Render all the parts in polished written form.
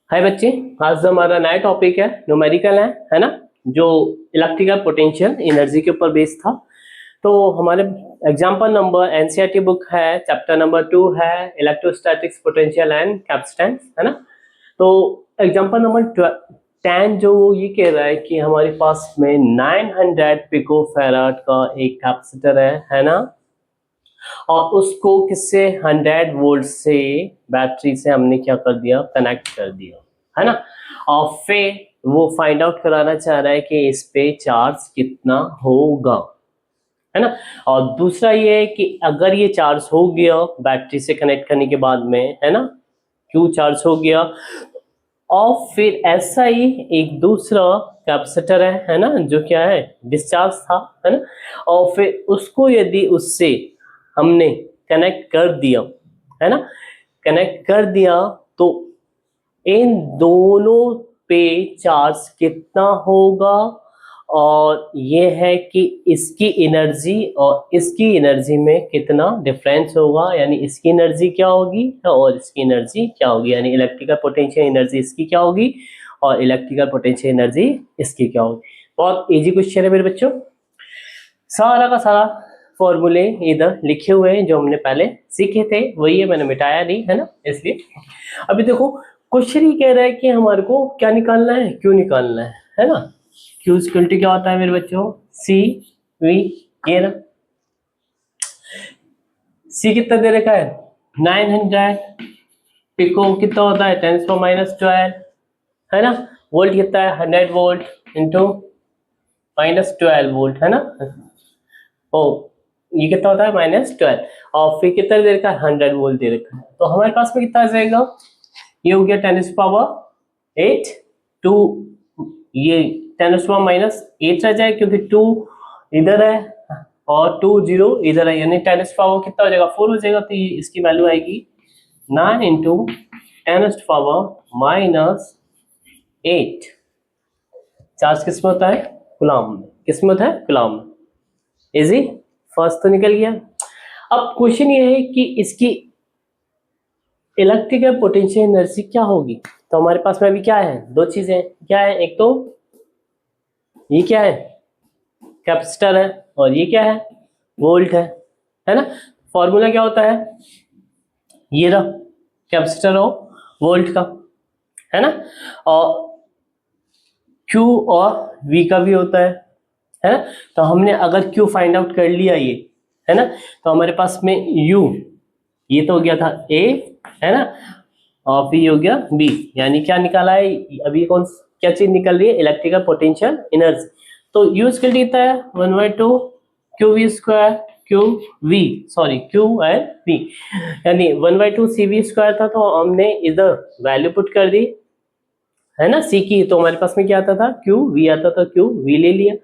हाय बच्चे, आज हमारा नया टॉपिक है न्यूमेरिकल है ना, जो इलेक्ट्रिकल पोटेंशियल एनर्जी के ऊपर बेस्ड था। तो हमारे एग्जांपल नंबर एनसीईआरटी बुक है, चैप्टर नंबर 2 है इलेक्ट्रोस्टैटिक्स पोटेंशियल एंड कैपेसिटेंस है ना। तो एग्जांपल नंबर 10 जो ये कह रहा है कि हमारे पास में 900 पिको फैराड का एक कैपेसिटर है ना, और उसको किससे 100 वोल्ट से बैटरी से हमने क्या कर दिया, कनेक्ट कर दिया है ना। और फिर वो फाइंड आउट कराना चाह रहा है कि इस पे चार्ज कितना होगा है ना। और दूसरा ये है कि अगर ये चार्ज हो गया बैटरी से कनेक्ट करने के बाद में है ना, क्यू चार्ज हो गया, और फिर ऐसा ही एक दूसरा कैपेसिटर है ना, जो क्या है डिस्चार्ज था है ना। और फिर उसको यदि उससे हमने कनेक्ट कर दिया है ना, कनेक्ट कर दिया, तो इन दोनों पे चार्ज कितना होगा, और ये है कि इसकी एनर्जी और इसकी एनर्जी में कितना डिफरेंस होगा, यानी इसकी एनर्जी क्या होगी और इसकी एनर्जी क्या होगी, यानी इलेक्ट्रिकल पोटेंशियल एनर्जी इसकी क्या होगी और इलेक्ट्रिकल पोटेंशियल एनर्जी इसकी क्या होगी। बहुत इजी क्वेश्चन है मेरे बच्चों, सारा का सारा फॉर्मूले इधर लिखे हुए हैं जो हमने पहले सीखे थे, वही है, मैंने मिटाया नहीं है ना। इसलिए अभी देखो क्वेश्चन ही कह रहा है कि हमारे को क्या निकालना है, क्यों निकालना है ना। क्यू इक्वलिटी क्या होता है मेरे बच्चों, सी वी, ये ना सी कितना दे रखा है 900, पिको कितना होता है 10⁻12 है ना, वोल्ट कितना है 100 वोल्ट इंटू -12 वोल्ट है ना। ओ ये कितना होता है -12, और फिर कितना दे रखा है 100 वोल्ट दे रखा है। तो हमारे पास में कितना आ जाएगा, ये हो गया 10⁻8 टू, ये 10⁻8 रह जाए क्योंकि 2 इधर है और 2 0 इधर है, यानी 10 कितना हो जाएगा 4 हो जाएगा। तो ये इसकी वैल्यू आएगी 9 इंटू 10⁻8। चार्ज किसमें होता है, कूलम्ब में, किसमें होता है कूलम्ब में। इजी, फर्स्ट तो निकल गया। अब क्वेश्चन ये है कि इसकी इलेक्ट्रिकल पोटेंशियल एनर्जी क्या होगी। तो हमारे पास में अभी क्या है, दो चीजें क्या है, एक तो ये क्या है कैपेसिटर है, और ये क्या है वोल्ट है ना। फॉर्मूला क्या होता है, ये रहा कैपेसिटर और वोल्ट का है ना, और Q और V का भी होता है ना। तो हमने अगर Q फाइंड आउट कर लिया ये है ना, तो हमारे पास में U, ये तो हो गया था A है ना, और फिर हो गया B, यानी क्या निकाला है अभी, कौन क्या चीज निकल रही है, इलेक्ट्रिकल पोटेंशियल एनर्जी। तो U इसके लिए देता है 1/2 QV² QV, सॉरी QV, यानी 1/2 CV² था, तो हमने इधर वैल्यू पुट कर दी है ना सी की। तो हमारे पास में क्या आता था QV आता था, QV ले लिया।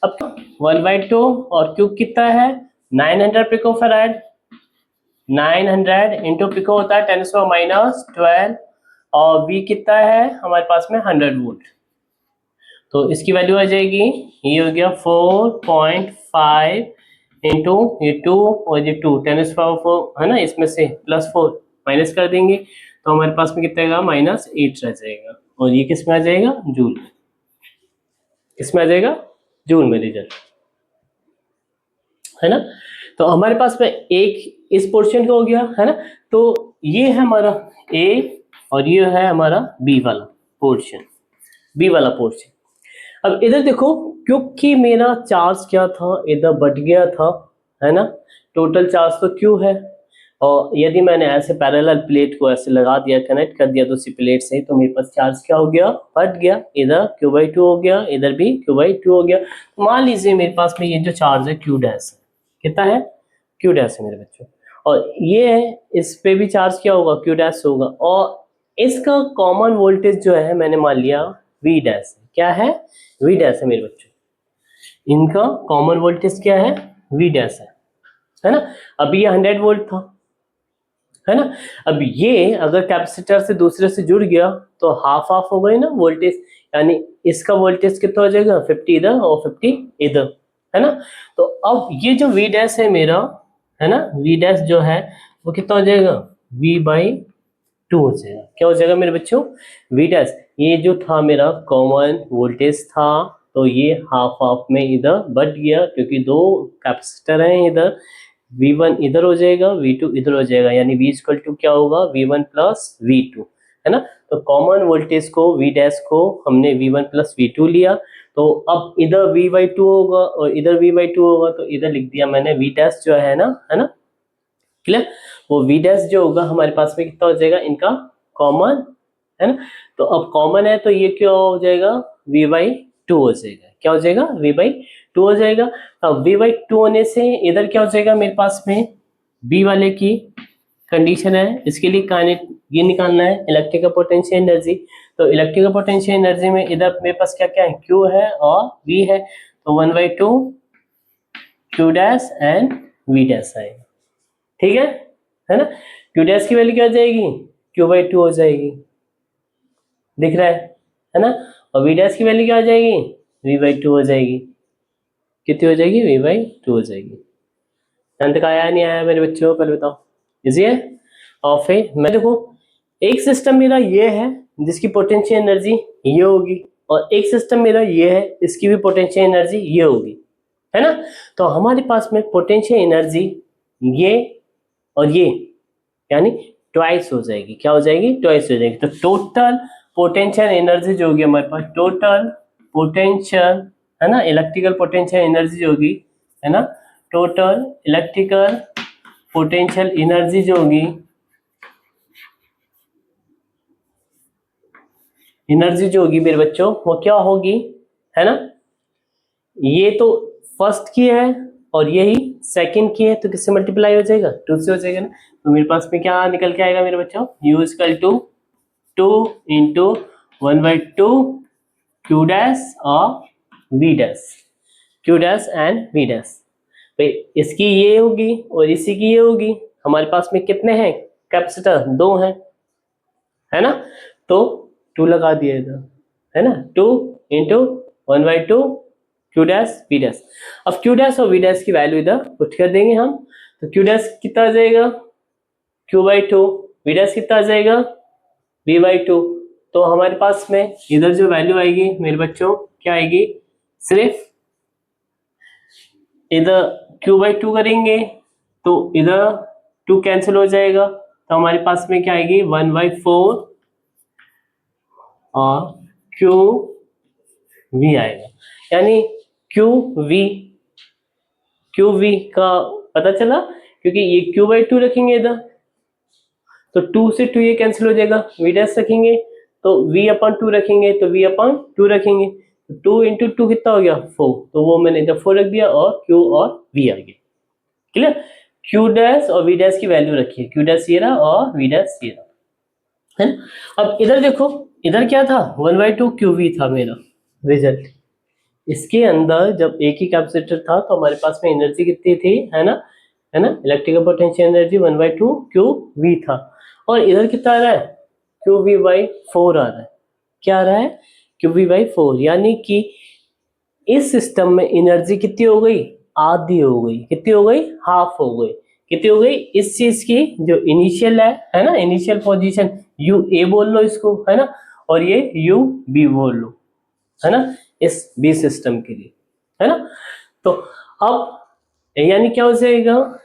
अब 1/2 और Q कितना है 900 पिको फैराड, 900 इंटू पिको होता है 10⁻12, और V कितना है हमारे पास में 100 वोल्ट। तो इसकी वैल्यू आ जाएगी, ये हो गया 4.5 इंटू ये 2 और ये 2 10⁻4 है ना, इसमें से +4 माइनस कर देंगे तो हमारे पास में कितना आएगा -8 रह जाएगा। और ये किस में आ जाएगा, जूल, किसमें आ जाएगा जूल में रिजल्ट है ना। तो हमारे पास में एक इस पोर्शन का हो गया है ना। तो ये है हमारा A और ये है हमारा B वाला पोर्शन, B वाला पोर्शन। अब इधर देखो, क्योंकि मेरा चार्ज क्या था इधर बढ़ गया था है ना, टोटल चार्ज तो Q है, और यदि मैंने ऐसे पैरेलल प्लेट को ऐसे लगा दिया, कनेक्ट कर दिया दूसरी प्लेट से, तो मेरे पास चार्ज क्या हो गया, बढ़ गया, इधर Q/2 हो गया, इधर भी Q/2 हो गया। तो मान लीजिए मेरे पास में ये जो चार्ज है Q डैश है, कितना है Q डैश है मेरे बच्चों, और ये है इस पे भी चार्ज क्या होगा Q डैश होगा, और इसका कॉमन वोल्टेज जो है मैंने मान लिया V डैश है, क्या है V डैश है मेरे बच्चों, इनका कॉमन वोल्टेज क्या है V डैश है ना। अभी ये 100 वोल्ट था है ना। अब ये अगर कैपेसिटर से दूसरे से जुड़ गया तो हाफ हाफ हो गई ना वोल्टेज, यानी इसका वोल्टेज कितना हो जाएगा 50 इधर और 50 इधर है ना। तो अब ये जो V डैश है मेरा है ना, V डैश जो है वो कितना हो जाएगा V/2 टू हो जाएगा। क्या हो जाएगा मेरे बच्चों, वी डैश, ये जो था मेरा कॉमन वोल्टेज था, तो ये हाफ हाफ में इधर बट गया, क्योंकि दो कैपेसिटर हैं इधर, V1 इधर हो जाएगा, V2 इधर हो जाएगा, यानी V इक्वल टू क्या होगा, V1 प्लस V2, है ना। तो कॉमन वोल्टेज को V डैश को हमने V1 प्लस V2 लिया, तो अब इधर V/2 होगा और इधर V/2 होगा, तो इधर लिख दिया मैंने V डैश जो है ना, क्लियर। वो V डैश जो होगा हमारे पास में कितना हो जाएगा, इनका कॉमन, है ना। तो अब कॉमन है तो ये क्या हो जाएगा, V/2 हो जाएगा। क्या हो जाएगा, V/2 हो जाएगा। अब V/2 होने से इधर क्या हो जाएगा मेरे पास में, B वाले की कंडीशन है, इसके लिए ये निकालना है इलेक्ट्रिकल पोटेंशियल एनर्जी। तो इलेक्ट्रिकल पोटेंशियल एनर्जी में इधर मेरे पास क्या क्या है, Q है और V है, तो 1/2 Q dash and V dash आएगा, ठीक है ना। Q डैश की वैल्यू क्या हो जाएगी, Q/2 हो जाएगी, दिख रहा है ना। और V डैश की वैल्यू क्या हो जाएगी, V/2 हो जाएगी। कितनी हो जाएगी, V/2 हो जाएगी। ध्यान तक आया नहीं आया मेरे बच्चों, पहले बताओ, इजी है। और फिर मैं देखो, एक सिस्टम मेरा ये है जिसकी पोटेंशियल एनर्जी ये होगी, और एक सिस्टम मेरा ये है इसकी भी पोटेंशियल एनर्जी ये होगी, है ना। तो हमारे पास में पोटेंशियल एनर्जी ये और ये, यानी ट्वाइस हो जाएगी। क्या हो जाएगी, ट्वाइस हो जाएगी। तो टोटल पोटेंशियल एनर्जी जो होगी हमारे पास, टोटल पोटेंशियल, है ना, इलेक्ट्रिकल पोटेंशियल एनर्जी जो होगी, है ना, टोटल इलेक्ट्रिकल पोटेंशियल एनर्जी जो होगी, एनर्जी जो होगी मेरे बच्चों, वो क्या होगी, है ना। ये तो फर्स्ट की है और यही सेकंड की है, तो किससे मल्टीप्लाई हो जाएगा, 2 से हो जाएगा ना। तो मेरे पास में क्या निकल के आएगा मेरे बच्चों, U equal to 2 into 1/2 Q dash और V dash, Q dash and V dash. भाई इसकी ये होगी और इसी की ये होगी। हमारे पास में कितने हैं कैपेसिटर, 2 हैं, है ना। तो 2 लगा दिया इधर, है ना, 2 into 1/2 Q dash V dash. अब Q डैश और V डैश की वैल्यू इधर पुट कर देंगे हम, तो Q डैश कितना आ जाएगा, Q/2, V डैश कितना आ जाएगा, V/2। तो हमारे पास में इधर जो वैल्यू आएगी मेरे बच्चों, क्या आएगी, सिर्फ इधर Q/2 करेंगे तो इधर 2 कैंसिल हो जाएगा, तो हमारे पास में क्या आएगी, 1/4 और QV आएगा, यानी QV का पता चला, क्योंकि ये Q/2 रखेंगे इधर, तो 2 से 2 ये कैंसिल हो जाएगा, V डैश रखेंगे तो V/2 रखेंगे, तो V/2 रखेंगे, 2 इंटू 2 कितना हो गया, 4, तो वो मैंने इधर 4 रख दिया और Q और V आ गया, क्लियर। Q डैश और V डैश की वैल्यू रखिए, Q डैश ये रहा और V डैश ये रहा, है ना। अब इधर देखो, इधर क्या था, 1/2 QV था मेरा रिजल्ट। इसके अंदर जब एक ही कैपेसिटर था तो हमारे पास में एनर्जी कितनी थी, है ना, इलेक्ट्रिकल पोटेंशियल एनर्जी 1/2 QV था, और इधर कितना आ रहा है, QV/4 आ रहा है। क्या आ रहा है, QV/4, यानी कि इस सिस्टम में एनर्जी कितनी हो गई, आधी हो गई। कितनी हो गई, हाफ हो गई। कितनी हो गई, इस चीज की जो इनिशियल है ना, इनिशियल पोजीशन UA बोल लो इसको, है ना, और ये UB बोल लो, है ना, इस B सिस्टम के लिए, है ना। तो अब यानी क्या हो जाएगा,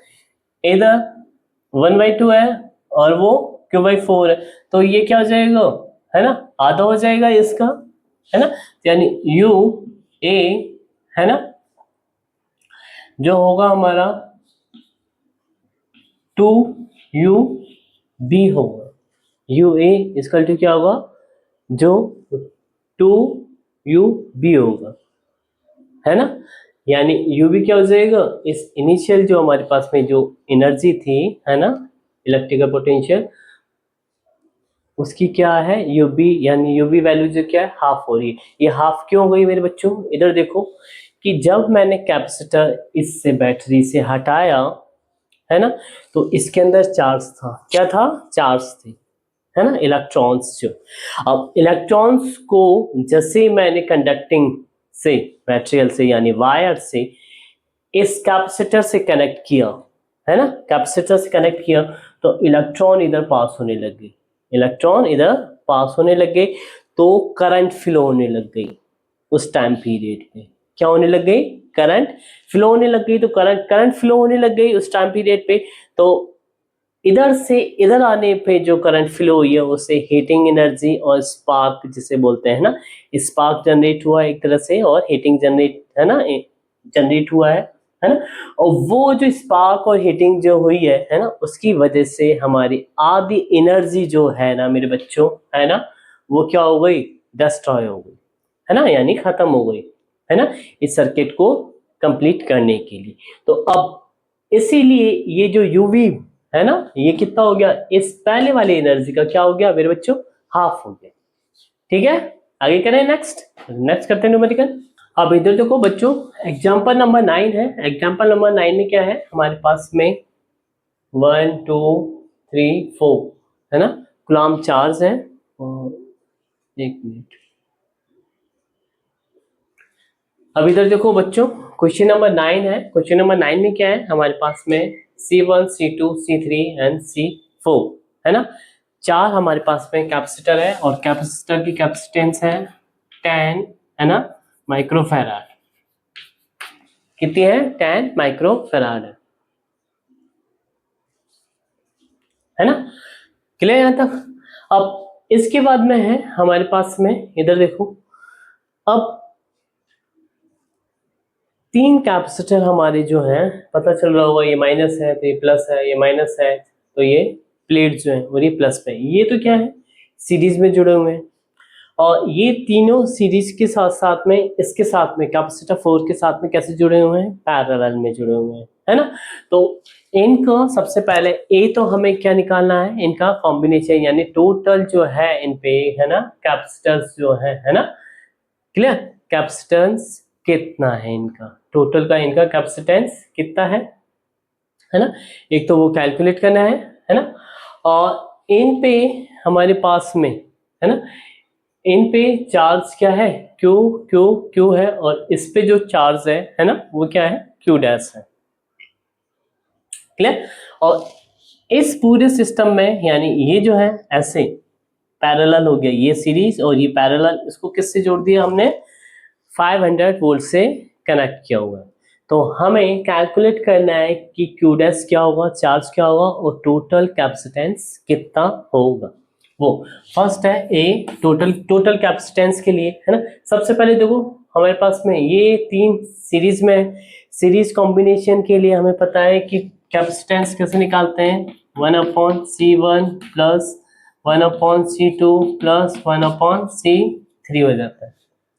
इधर 1/2 है और वो Q/4 है, तो ये क्या हो जाएगा, है ना, आधा हो जाएगा इसका, है ना, यानी UA, है ना, जो होगा हमारा 2UB होगा। UA इक्वल टू क्या होगा, जो 2UB होगा, है ना, यानी UB क्या हो जाएगा, इस इनिशियल जो हमारे पास में जो एनर्जी थी, है ना, इलेक्ट्रिकल पोटेंशियल, उसकी क्या है UB, यानी UB वैल्यू जो क्या है, हाफ हो रही है। ये हाफ क्यों हो गई मेरे बच्चों, इधर देखो कि जब मैंने कैपेसिटर इससे बैटरी से हटाया, है ना, तो इसके अंदर चार्ज था, क्या था, चार्ज थी, है ना, इलेक्ट्रॉन्स जो। अब इलेक्ट्रॉन्स को जैसे मैंने कंडक्टिंग से मटेरियल से यानी वायर से इस कैपेसिटर से कनेक्ट किया, है ना, कैपेसिटर से कनेक्ट किया, तो इलेक्ट्रॉन इधर पास होने लग गए, इलेक्ट्रॉन इधर पास होने लग गए तो करंट फ्लो होने लग गई उस टाइम पीरियड पे। क्या होने लग गई? करंट फ्लो होने लग गई। तो करंट फ्लो होने लग गई उस टाइम पीरियड पे, तो इधर से इधर आने पे जो करंट फ्लो हुई है उसे हीटिंग एनर्जी और स्पार्क जिसे बोलते हैं ना, स्पार्क जनरेट हुआ एक तरह से और हीटिंग जनरेट है ना, जनरेट हुआ है ना। और वो जो स्पार्क और हीटिंग जो हुई है ना, उसकी वजह से हमारी आधी एनर्जी जो है ना मेरे बच्चों, है ना, वो क्या हो गई? डिस्ट्रॉय हो गई, है ना, यानी खत्म हो गई, है ना, इस सर्किट को कंप्लीट करने के लिए। तो अब इसीलिए ये जो यूवी है ना, ये कितना हो गया? इस पहले वाली एनर्जी का क्या हो गया मेरे बच्चों? हाफ हो गया। ठीक है, आगे करें। नेक्स्ट करते हैं न्यूमेरिकल। अब इधर देखो बच्चों, एग्जांपल नंबर 9 है। एग्जांपल नंबर 9 में क्या है हमारे पास में? 1 2 3 4 है ना, कूलम्ब चार्ज है। और एक मिनट, अब इधर देखो बच्चों, क्वेश्चन नंबर 9 है। क्वेश्चन नंबर 9 में क्या है हमारे पास में? C1 C2 C3 and C4 है ना, चार हमारे पास में कैपेसिटर है और कैपेसिटर की कैपेसिटेंस है 10 है ना माइक्रोफैराड। कितनी है? 10 माइक्रोफैराड है ना। क्लियर यहाँ तक? अब इसके बाद में है हमारे पास में, इधर देखो, अब तीन कैपेसिटर हमारे जो हैं, पता चल रहा होगा ये माइनस है तो ये प्लस है, ये माइनस है तो ये प्लेट जो है और ये प्लस पे, ये तो क्या है? सीरीज में जुड़े हुए हैं। और ये तीनों सीरीज के साथ साथ में, इसके साथ में कैपेसिटर 4 के साथ में कैसे जुड़े हुए हैं? पैरेलल में जुड़े हुए हैं, है ना। तो इनको सबसे पहले ए तो हमें क्या निकालना है? इनका कॉम्बिनेशन, यानी टोटल जो है इन पे, है ना, कैपेसिटर्स जो है ना। क्लियर? कैपेसिटेंस कितना है इनका, टोटल का इनका कैपेसिटेंस कितना है ना, एक तो वो कैलकुलेट करना है ना। और इन पे हमारे पास में, है ना, इन पे चार्ज क्या है? क्यू क्यू क्यू है, और इस पे जो चार्ज है ना, वो क्या है? क्यू डैश है। क्लियर? और इस पूरे सिस्टम में, यानी ये जो है ऐसे पैरेलल हो गया, ये सीरीज और ये पैरेलल, इसको किससे जोड़ दिया हमने? 500 वोल्ट से कनेक्ट किया हुआ है। तो हमें कैलकुलेट करना है कि क्यू डैश क्या होगा, चार्ज क्या होगा और टोटल कैपेसिटेंस कितना होगा। वो फर्स्ट है ए, टोटल कैपेसिटेंस के लिए, है ना। सबसे पहले देखो हमारे पास में ये तीन सीरीज में, सीरीज कॉम्बिनेशन के लिए हमें पता है कि कैपेसिटेंस कैसे निकालते हैं? 1/C1 plus 1/C2 plus 1/C3 हो जाता है,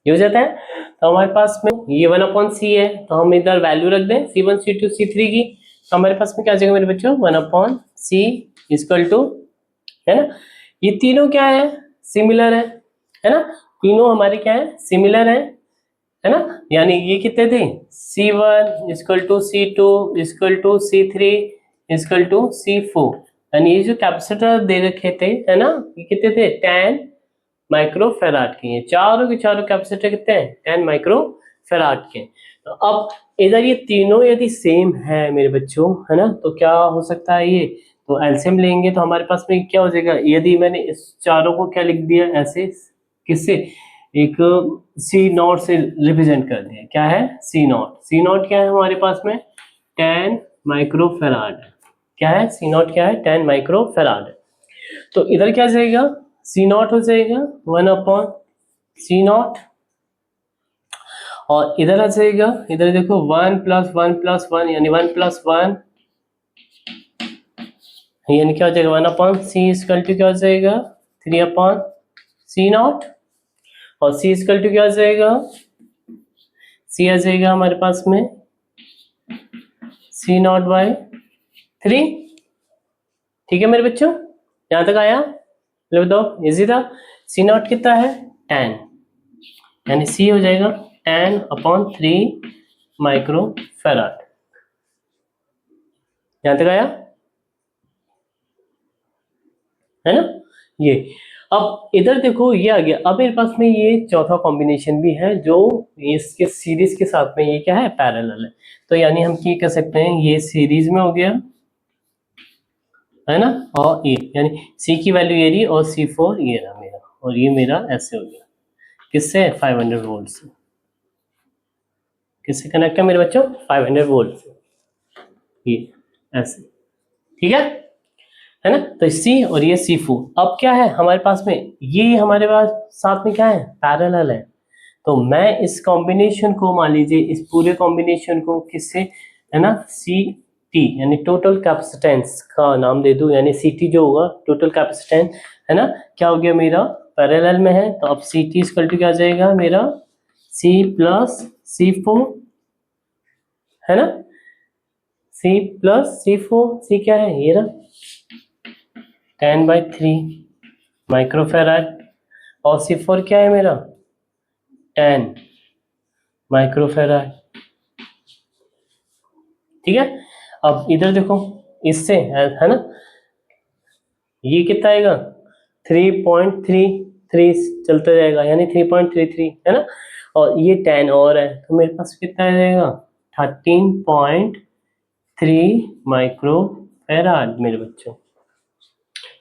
ये हो जाता है। तो हमारे पास में ये 1/C है, तो हम इधर वैल्यू रख दें C1 C2 C3 की। तो हमारे पास में क्या आ जाएगा मेरे बच्चों? 1/C इक्वल टू, है ना, ये तीनों क्या है? सिमिलर है ना, तीनों हमारे क्या है? सिमिलर है ना। यानी ये कितने थे? C1 equal to C2 equal to C3 equal to C4। यानी ये जो कैपेसिटर दे रखे थे, है ना, ये कितने थे? 10 माइक्रोफैराड के। चारों के चारों कैपेसिटर कितने हैं? 10 माइक्रोफैराड के। तो अब इधर ये तीनों यदि सेम है मेरे बच्चों, है ना, तो क्या हो सकता है? ये तो एलसीएम लेंगे तो हमारे पास में क्या हो जाएगा? यदि मैंने इस चारों को क्या लिख दिया ऐसे, किससे? एक सी नॉट से रिप्रेजेंट कर दिया। क्या है? सी नॉट। सी नॉट क्या है हमारे पास में? 10 माइक्रोफैराड है। क्या है? सी नॉट क्या है? 10 माइक्रोफैराड है। तो इधर क्या जाएगा? सी नॉट हो जाएगा 1/C0, और इधर आ जाएगा, इधर देखो 1 + 1 + 1 यानी 1 + 1 यानी क्या हो जाएगा? 1/C इक्वल टू क्या हो जाएगा? 3/C0, और C इक्वल टू क्या हो जाएगा? C आ जाएगा हमारे पास में C0/3। ठीक है मेरे बच्चों, यहाँ तक आया? लो बताओ, इजी था। C0 कितना है? 10, यानी C हो जाएगा 10/3 माइक्रोफैराड। यहां तक आया है ना ये। अब इधर देखो ये आ गया। अब मेरे पास में ये चौथा कॉम्बिनेशन भी है जो इसके सीरीज के साथ में, ये क्या है? पैरेलल है। तो यानी हम क्या कह सकते हैं? ये सीरीज में हो गया, है ना, और ये यानी C की वैल्यू ये रही और C4 ये रहा मेरा, और ये मेरा ऐसे हो गया, किससे 500 वोल्ट से, किससे कनेक्ट है मेरे बच्चों 500 वोल्ट से, ये ऐसे, ठीक है ना। तो C और ये C4, अब क्या है हमारे पास में, ये हमारे पास साथ में क्या है पैरेलल है, तो मैं इस कॉम्बिनेशन को मान लीजिए इस पूरे कॉम्बिनेशन को किससे, है ना, CT यानी टोटल कैपेसिटेंस का नाम दे दूं, यानी CT जो होगा टोटल कैपेसिटेंस, है ना, क्या हो गया मेरा पैरेलल में है, तो अब CT इक्वल टू क्या आ जाएगा मेरा C प्लस C4, है ना, C प्लस C4, C क्या है ये रहा 10/3 माइक्रोफेराड, और C4 क्या है मेरा 10 माइक्रोफेराड, ठीक है। अब इधर देखो इससे है ना, ये कितना आएगा 3.33 चलता जाएगा, यानी 3.33 है ना, और ये 10 और है, तो मेरे पास कितना आ जाएगा 13.3 माइक्रोफेराड मेरे बच्चों,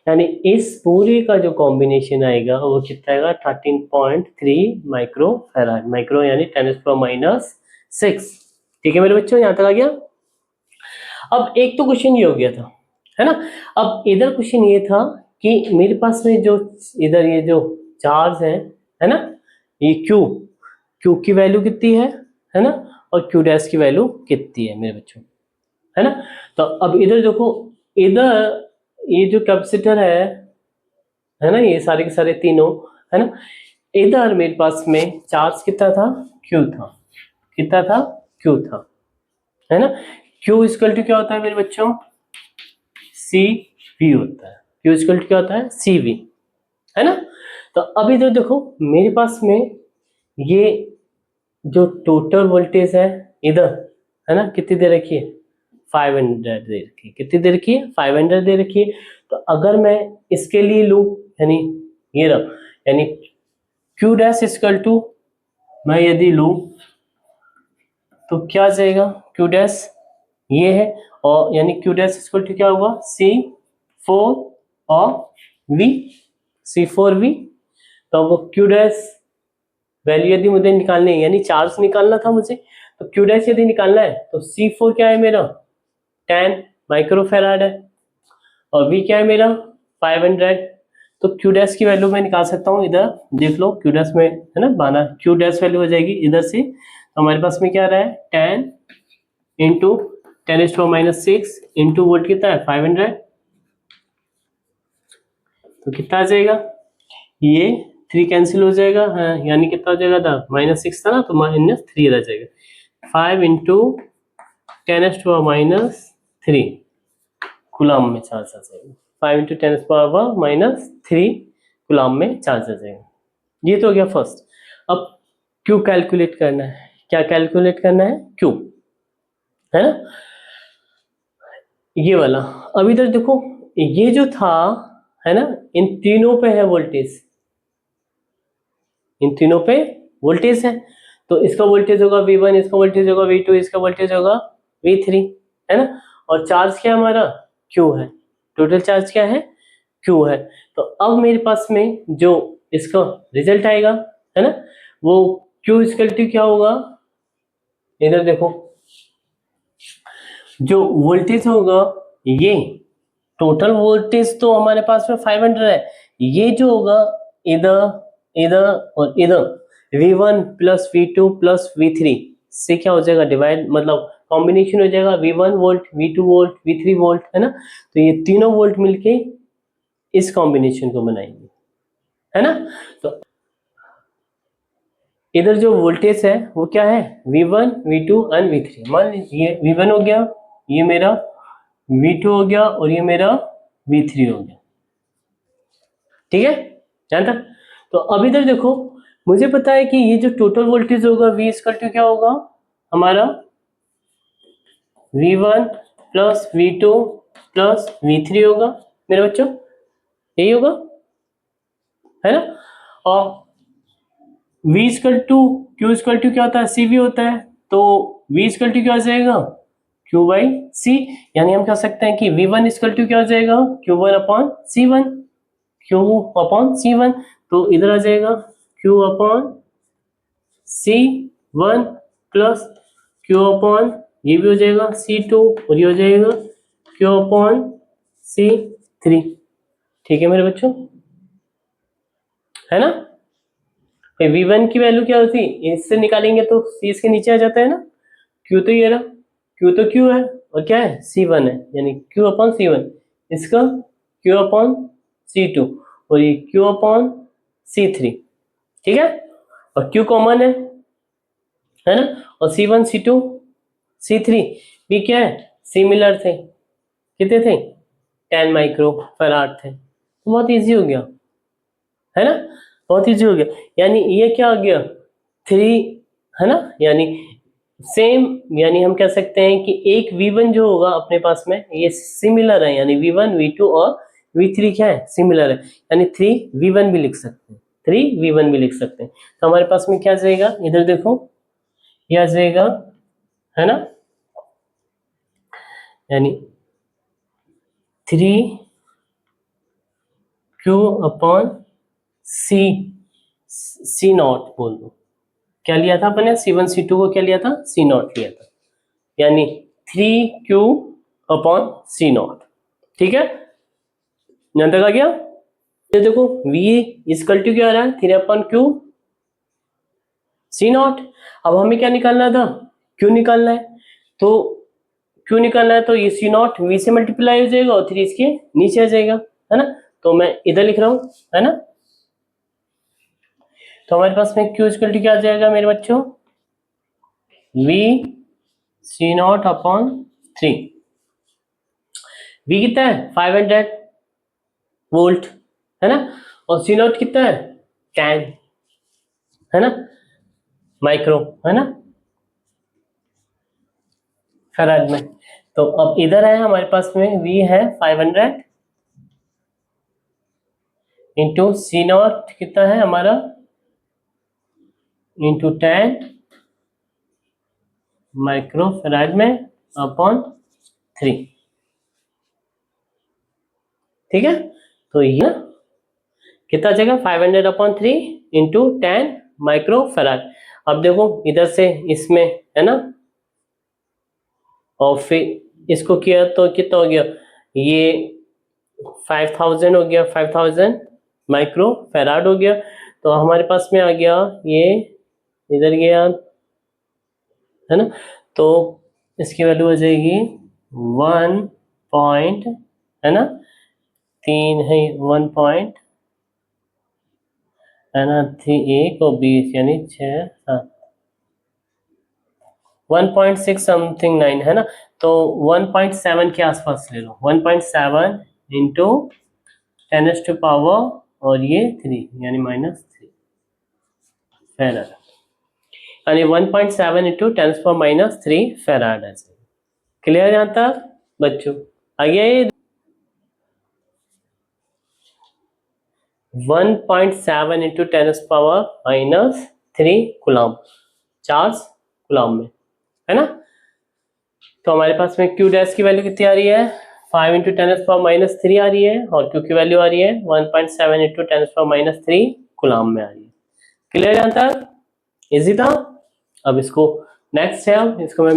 यानी इस पूरे का जो कॉम्बिनेशन आएगा वो कितना आएगा 13.3 माइक्रोफेराड, माइक्रो यानी 10⁻⁶, ठीक है मेरे बच्चों, यहाँ तक आ गया। अब एक तो क्वेश्चन ये हो गया था, है ना। अब इधर क्वेश्चन ये था कि मेरे पास में जो इधर ये जो चार्ज है ना, ये Q की वैल्यू कितनी है ना, और Q डैश की वैल्यू कितनी है मेरे बच्चों, है ना। तो अब इधर देखो, इधर ये जो कैपेसिटर है ना, ये सारे के सारे तीनों, है ना, इधर मेरे पास में चार्ज कितना था Q था, कितना था Q था, है ना। Q इक्वल टू क्या होता है मेरे बच्चों CV होता है, Q इक्वल टू क्या होता है CV, है ना। तो अब इधर देखो मेरे पास में ये जो टोटल वोल्टेज है इधर, है ना, कितनी दे रखी है 500 दे रखी है, कितनी दे रखी है 500 दे रखी है। तो अगर मैं इसके लिए लूँ, यानी ये रहा, यानी Q डैश इक्वल टू मैं यदि लूँ तो क्या आ जाएगा Q डैश ये है, और यानी Q डैश इक्वल टू क्या होगा C4 और V, C4V। तो वो Q डैश वैल्यू यदि मुझे निकालनी है, यानी चार्ज निकालना था मुझे, तो Q डैश यदि निकालना है तो C4 क्या है मेरा 10 माइक्रोफेराड है, और V क्या है मेरा 500, तो Q डैश की वैल्यू मैं निकाल सकता हूँ, इधर देख लो Q डैश में है ना बाना, Q डैश वैल्यू हो जाएगी इधर से, तो हमारे पास में क्या आ रहा है 10 इंटू 10⁻⁶ इंटू वोल्ट कितना है 500, तो कितना आ जाएगा, ये 3 कैंसिल हो जाएगा, हाँ, यानी कितना हो जाएगा था -6 था ना, तो -3 रह जाएगा, 5 इंटू 10⁻³ कूलम में चार्ज आ जाएगा, 5 इंटू 10⁻³ कूलम में चार्ज आ जाएगा। ये तो हो गया फर्स्ट। अब Q कैलकुलेट करना है, क्या कैलकुलेट करना है Q, है ना, ये वाला। अब इधर देखो ये जो था, है ना, इन तीनों पे है वोल्टेज, इन तीनों पे वोल्टेज है, तो इसका वोल्टेज होगा V1, इसका वोल्टेज होगा V2, इसका वोल्टेज होगा V3, है ना, और चार्ज क्या हमारा Q है, टोटल चार्ज क्या है Q है। तो अब मेरे पास में जो इसका रिजल्ट आएगा, है ना, वो Q इक्वल टू क्या होगा, इधर देखो जो वोल्टेज होगा, ये टोटल वोल्टेज तो हमारे पास में 500 है, ये जो होगा इधर इधर और इधर V1 plus V2 plus V3 से क्या हो जाएगा डिवाइड, मतलब कॉम्बिनेशन हो जाएगा V1 volt V2 volt V3 volt, है ना, तो ये तीनों वोल्ट मिलके इस कॉम्बिनेशन को बनाएंगे, है ना। तो इधर जो वोल्टेज है वो क्या है V1 V2 एंड V3, मान लीजिए ये V1 हो गया, ये मेरा V2 हो गया, और ये मेरा V3 हो गया, ठीक है यहाँ तक। तो अब इधर देखो मुझे पता है कि ये जो टोटल वोल्टेज होगा V इक्वल टू क्या होगा हमारा V1 plus V2 plus V3 होगा मेरे बच्चों, यही होगा, है ना। और V equal to Q equal to क्या होता है CV होता है, तो V इक्वल टू क्या हो जाएगा Q बाई C, यानी हम कह सकते हैं कि V1 इक्वल टू क्या हो जाएगा, Q1 upon C1, Q upon C1, तो इधर आ जाएगा Q upon C1 plus Q upon ये भी हो जाएगा C2 और ये हो जाएगा Q अपॉन C3। ठीक है मेरे बच्चों, है ना। V1 की वैल्यू क्या होती है, इससे निकालेंगे तो C इसके नीचे आ जाता है ना, Q तो ये रहा, Q तो Q है और क्या है C1 है, यानी Q अपॉन C1, इसका Q अपॉन C2 और ये Q अपॉन C3। ठीक है, और Q कॉमन है ना, और C1 C2 C3 भी क्या है, सिमिलर थे, कितने थे 10 माइक्रो फैराड थे, तो बहुत इजी हो गया, है ना, बहुत इजी हो गया। यानी ये क्या आ गया 3, है ना, यानी सेम, यानी हम कह सकते हैं कि एक V1 जो होगा अपने पास में ये सिमिलर है, यानी V1 V2 और V3 क्या है सिमिलर है, यानी 3V1 भी लिख सकते हैं, 3V1 भी लिख सकते हैं। तो हमारे पास में क्या जाएगा, इधर देखो ये आ जाएगा, है ना, यानी 3Q अपॉन C नॉट बोल दो, क्या लिया था अपने C1 C2 को, क्या लिया था C नॉट लिया था, यानी 3Q अपॉन C नॉट। ठीक है, यहां तक आ गया। ये देखो V इक्वल टू क्या आ रहा है 3 अपॉन Q C नॉट। अब हमें क्या निकालना था, Q निकालना है, तो Q निकालना है तो ये C नॉट V से मल्टीप्लाई हो जाएगा और 3 इसके नीचे आ जाएगा, है ना, तो मैं इधर लिख रहा हूं, है ना। तो हमारे पास में Q इक्वल टू क्या आ जाएगा मेरे बच्चों, V C not upon 3। V कितना है 500 वोल्ट, है ना, और C नॉट कितना है 10, है ना, माइक्रो, है ना, फैराड में। तो अब इधर है हमारे पास में V है 500 इंटू C नॉट कितना है हमारा इंटू 10 माइक्रो फैराड में अपॉन 3। ठीक है, तो ये कितना आ जाएगा 500 अपॉन 3 इंटू 10 माइक्रो फैराड। अब देखो इधर से इसमें, है ना, और फिर इसको किया तो कितना हो गया, ये 5000 हो गया, 5000 माइक्रो फैराड हो गया। तो हमारे पास में आ गया ये इधर गया, है ना, तो इसकी वैल्यू हो जाएगी 1 पॉइंट, है ना, 3 है 1 पॉइंट, है ना, 3 1 और 20 यानी 6 7 1.6 समथिंग 9, है ना, तो 1.7 के आसपास ले लो, 1.7 इंटू 10 टू पावर और ये 3 यानी -3 फैराड, यानी 1.7 इंटू 10⁻³ फैराड है। क्लियर यहाँ तक बच्चों, आगे 1.7 इंटू 10⁻³ कूलम, चार्ज कूलम में, है ना। तो हमारे पास में Q डैश की वैल्यू कितनी आ रही है 5 इंटू 10⁻³ आ रही है, और Q की वैल्यू आ रही है 1.7 इंटू 10⁻³ कूलम में आ रही है। क्लियर यहाँ तक, इजी था। अब इसको नेक्स्ट है, अब इसको मैं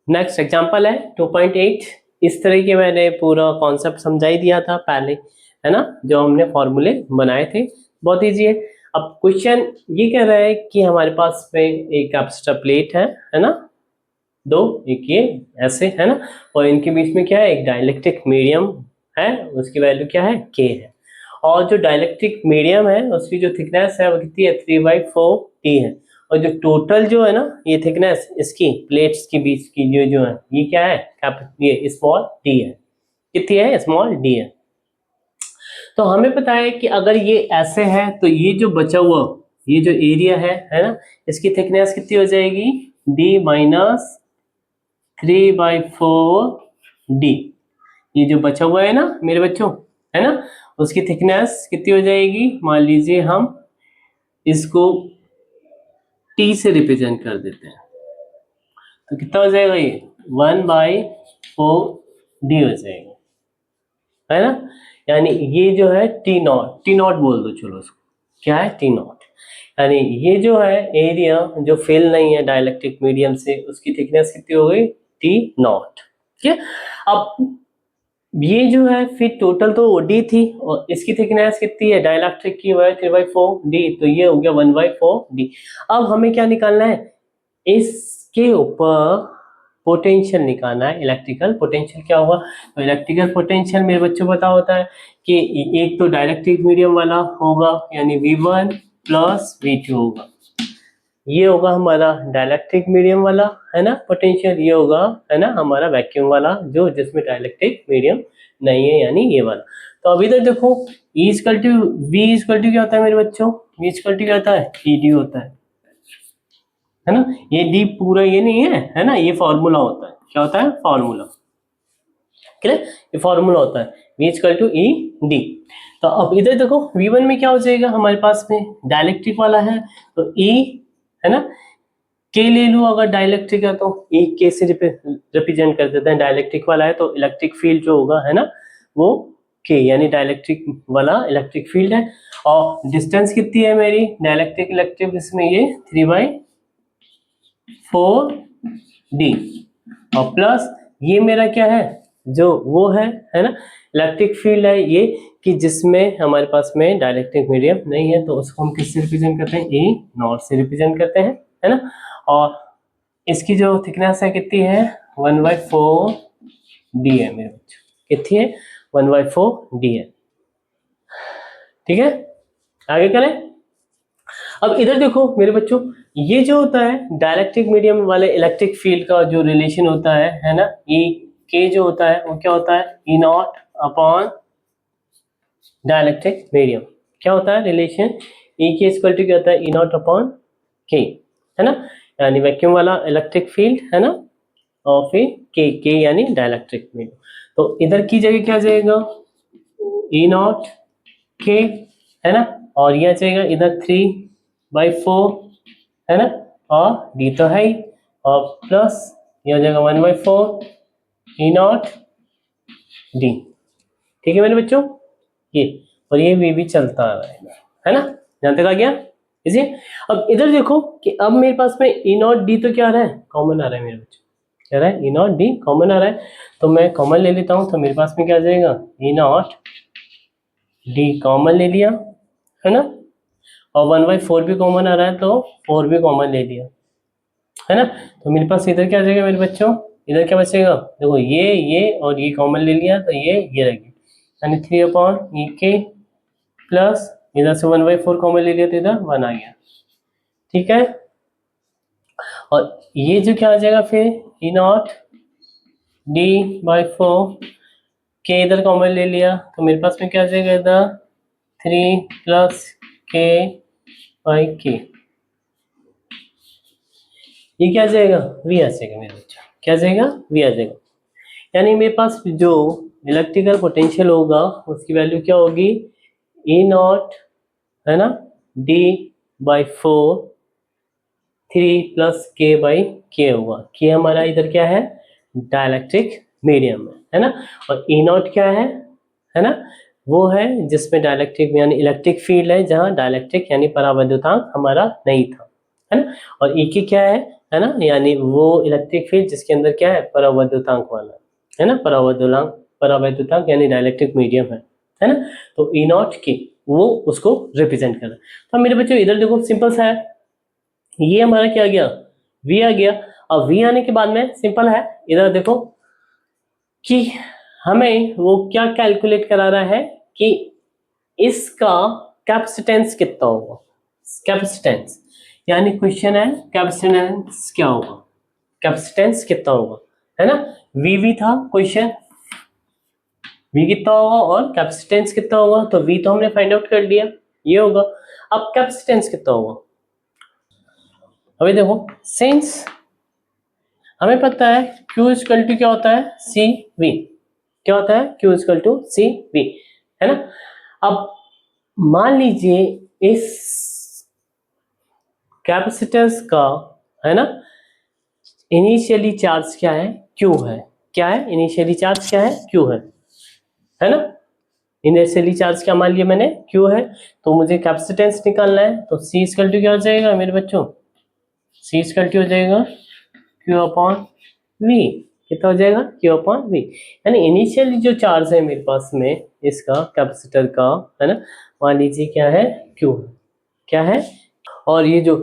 नेक्स्ट एग्जांपल है 2.8। इस तरह के मैंने पूरा कॉन्सेप्ट समझा ही दिया था पहले, है ना, जो हमने फॉर्मूले बनाए थे, बहुत इजी है। अब क्वेश्चन ये कह रहा है कि हमारे पास में एक कैपेसिटर प्लेट है ना, दो, एक ये ऐसे, है ना, और इनके बीच में क्या है एक डाइलेक्ट्रिक मीडियम है, उसकी वैल्यू क्या है K है, और जो डाइलेक्ट्रिक मीडियम है उसकी जो थिकनेस है वो कितनी है 3/4 T है, और जो टोटल जो है ना ये थिकनेस इसकी प्लेट्स के बीच की जो है ये क्या है ये स्मॉल d है, कितनी है स्मॉल d है। तो हमें पता है कि अगर ये ऐसे है तो ये जो बचा हुआ ये जो एरिया है ना, इसकी थिकनेस कितनी हो जाएगी d-3/4d। ये जो बचा हुआ है ना मेरे बच्चों, है ना, उसकी थिकनेस कितनी हो जाएगी, मान लीजिए हम इसको T से रिप्रेजेंट कर देते हैं, तो कितना हो जाएगा ये 1/4D हो जाएगा, है ना। यानी ये जो है टी नॉट बोल दो, चलो उसको क्या है, टी नॉट। यानी ये जो है एरिया जो फिल नहीं है डाइलेक्ट्रिक मीडियम से, उसकी थिकनेस कितनी हो गई, टी नॉट। ठीक है, अब ये जो है फिर टोटल तो डी थी और इसकी थिकनेस कितनी है डाइलेक्ट्रिक की, वह 3/4D, तो ये हो गया 1/4D। अब हमें क्या निकालना है, इसके ऊपर पोटेंशियल निकालना है, इलेक्ट्रिकल पोटेंशियल क्या होगा। तो इलेक्ट्रिकल पोटेंशियल मेरे बच्चों पता होता है कि एक तो डाइलेक्ट्रिक मीडियम वाला होगा यानी V1 प्लस V2 होगा, ये होगा हमारा डाइलेक्ट्रिक मीडियम वाला, है ना पोटेंशियल। ये होगा, है ना, हमारा वैक्यूम वाला जो जिसमें डाइलेक्ट्रिक मीडियम नहीं है, यानी ये वाला। तो अभी तक देखो E equal to V equal to क्या होता है मेरे बच्चों, V इक्वल टू क्या होता है, ED होता है ना। ये D पूरा ये नहीं है ना, ये फॉर्मूला होता है, क्या होता है, फॉर्मूला, क्लियर, ये फॉर्मूला होता है V इक्वल टू ED। तो अब इधर देखो V1 में क्या हो जाएगा, हमारे पास में डाइलेक्ट्रिक वाला है तो E, है ना, के ले लूँ अगर डाइलेक्ट्रिक है तो E के से रिप्रेजेंट कर देते हैं, डाइलेक्ट्रिक वाला है तो इलेक्ट्रिक फील्ड जो होगा, है ना, वो के, यानी डाइलेक्ट्रिक वाला इलेक्ट्रिक फील्ड है। और डिस्टेंस कितनी है मेरी डाइलेक्ट्रिक इलेक्ट्रिक, इसमें ये 3/4D, और प्लस ये मेरा क्या है, जो वो है ना, इलेक्ट्रिक फील्ड है ये, कि जिसमें हमारे पास में डाइलेक्ट्रिक मीडियम नहीं है, तो उसको हम किससे रिप्रेजेंट करते हैं, E नॉट से रिप्रेजेंट करते हैं, है ना। और इसकी जो थिकनेस है कितनी है, 1/4D है मेरे बच्चों, कितनी है, 1/4D है। ठीक है, आगे करें। अब इधर देखो मेरे बच्चों, ये जो होता है डाइलेक्ट्रिक मीडियम वाले इलेक्ट्रिक फील्ड का जो रिलेशन होता है ना, E के जो होता है वो क्या होता है, E not upon dielectric medium. क्या होता है रिलेशन, E के इक्वल टू क्या होता है, E नॉट अपॉन के, है ना, यानी वैक्यूम वाला इलेक्ट्रिक फील्ड, है ना, और फिर के यानी डाइलेक्ट्रिक मीडियम। तो इधर की जगह क्या जाएगा, E नॉट के, है ना, और यह जाएगा इधर 3/4, है ना, और D तो है ही, और प्लस यह हो जाएगा 1/4 E नॉट D। ठीक है मेरे बच्चों, ये और ये भी चलता रहेगा, है ना, जहां तक आ गया इसे। अब इधर देखो कि अब मेरे पास में E नॉट D तो क्या आ रहा है, कॉमन आ रहा है मेरे बच्चों, क्या रहा है, E नॉट D कॉमन आ रहा है, तो मैं कॉमन ले लेता हूं, तो मेरे पास में क्या आ जाएगा, E नॉट D कॉमन ले लिया, है ना, और 1/4 भी कॉमन आ रहा है तो 4 भी कॉमन ले लिया, है ना। तो मेरे पास इधर क्या आ जाएगा मेरे बच्चों, इधर क्या बचेगा, देखो ये और ये कॉमन ले लिया तो ये रह गया, यानी 3/E के प्लस इधर से 1/4 कॉमन ले लिया तो इधर 1 आ गया। ठीक है, और ये जो क्या आ जाएगा फिर, E नॉट D/4 के इधर कॉमन ले लिया तो मेरे पास में क्या आ जाएगा, इधर 3 प्लस K/K, ये क्या आ जाएगा, V आ जाएगा मेरे बच्चों, क्या आ जाएगा, V आ जाएगा। यानी मेरे पास जो इलेक्ट्रिकल पोटेंशियल होगा उसकी वैल्यू क्या होगी, E नॉट, है ना, D/4 3 प्लस K/K होगा, K हमारा इधर क्या है, डाइलेक्ट्रिक मीडियम है ना, और E नॉट क्या है ना, वो है जिसमें डाइलेक्ट्रिक यानी इलेक्ट्रिक फील्ड है, जहाँ डाइलेक्ट्रिक यानी परावैद्युतांक हमारा नहीं था, है ना, और E की क्या है ना, यानी वो इलेक्ट्रिक फील्ड जिसके अंदर क्या है, परावैद्युतांक वाला, है ना, परावैद्युतांक यानी डाइलेक्ट्रिक मीडियम है ना। तो E नॉट के वो उसको रिप्रेजेंट कर रहा है। तो मेरे बच्चों इधर देखो सिंपल सा है, ये हमारा क्या आ गया, V आ गया। अब V आने के बाद में सिंपल है, इधर देखो कि हमें वो क्या कैलकुलेट करा रहा है कि इसका कैपेसिटेंस कितना होगा, कैपेसिटेंस, यानी क्वेश्चन है कैपेसिटेंस क्या होगा, कैपेसिटेंस कितना होगा, है ना। V था क्वेश्चन, V कितना होगा और कैपेसिटेंस कितना होगा, तो V तो हमने फाइंड आउट कर लिया, ये होगा। अब कैपेसिटेंस कितना होगा, अभी देखो सिंस हमें पता है Q इक्वल टू क्या होता है, CV, क्या होता है, Q इक्वल टू CV, है ना। अब मान लीजिए इस कैपेसिटेंस का, है ना, इनिशियली चार्ज क्या है, क्यू है। क्या है? इनिशियली चार्ज क्या है? क्यू है ना। इनिशियली चार्ज क्या मान लिया मैंने? क्यू है। तो मुझे कैपेसिटेंस निकालना है, तो सी इक्वल टू क्या हो जाएगा मेरे बच्चों? सी इक्वल टू हो जाएगा क्यू अपॉन वी। कितना हो जाएगा? Q upon V. यानी इनिशियली जो चार्ज है मेरे पास में इसका कैपेसिटर का, है ना, मान लीजिए क्या है? क्यू। क्या है? और ये जो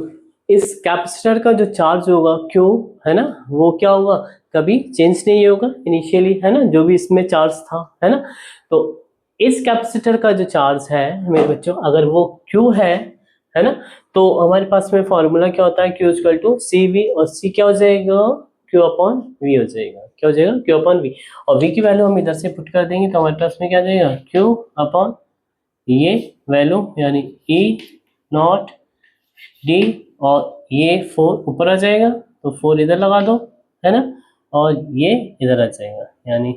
इस कैपेसिटर का जो चार्ज होगा क्यू, है ना, वो क्या होगा? कभी चेंज नहीं होगा इनिशियली, है ना, जो भी इसमें चार्ज था, है ना। तो इस कैपेसिटर का जो चार्ज है मेरे बच्चों, अगर वो क्यू है ना, तो हमारे पास में फॉर्मूला क्या होता है? Q equal to C V, और सी क्या हो जाएगा? क्यू अपॉन वी हो जाएगा। क्या हो जाएगा? Q upon V. और वी की वैल्यू हम इधर से पुट कर देंगे तो हमारे पास में क्या आ जाएगा? क्यू अपॉन ये वैल्यू यानी ई नॉट डी, और ये 4 ऊपर आ जाएगा तो 4 इधर लगा दो, है ना, और ये इधर आ जाएगा यानी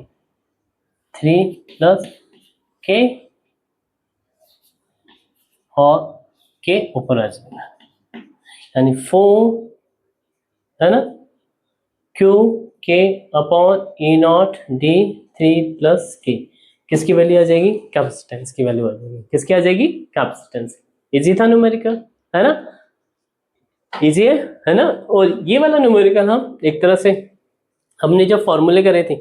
3 प्लस के, और के ऊपर आ जाएगा यानी 4, है ना, क्यू के upon E naught D 3 plus के। किसकी वैल्यू आ जाएगी? कैपेसिटेंस की वैल्यू आ जाएगी। किसकी आ जाएगी? कैपेसिटेंस। इजी था न्यूमेरिकल, है ना, इजी है ना। और ये वाला न्यूमेरिकल हम एक तरह से हमने जब फॉर्मूले करे थे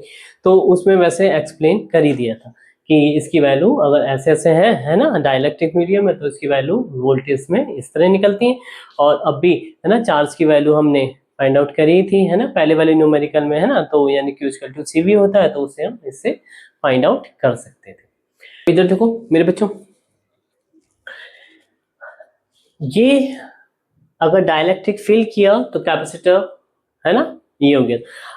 तो उसमें वैसे एक्सप्लेन कर ही दिया था कि इसकी वैल्यू अगर ऐसे ऐसे है ना, डाइलेक्ट्रिक मीडियम है तो इसकी वैल्यू वोल्टेज में इस तरह निकलती है। और अब भी, है ना, चार्ज की वैल्यू हमने फाइंड आउट करी थी, है ना, पहले वाले न्यूमेरिकल में, है ना, तो यानी Q equal to C V होता है, तो उसे हम इससे फाइंड आउट कर सकते थे। इधर देखो मेरे बच्चों, ये अगर डाइलेक्ट्रिक फिल किया तो कैपेसिटर, है ना, ये हो गया।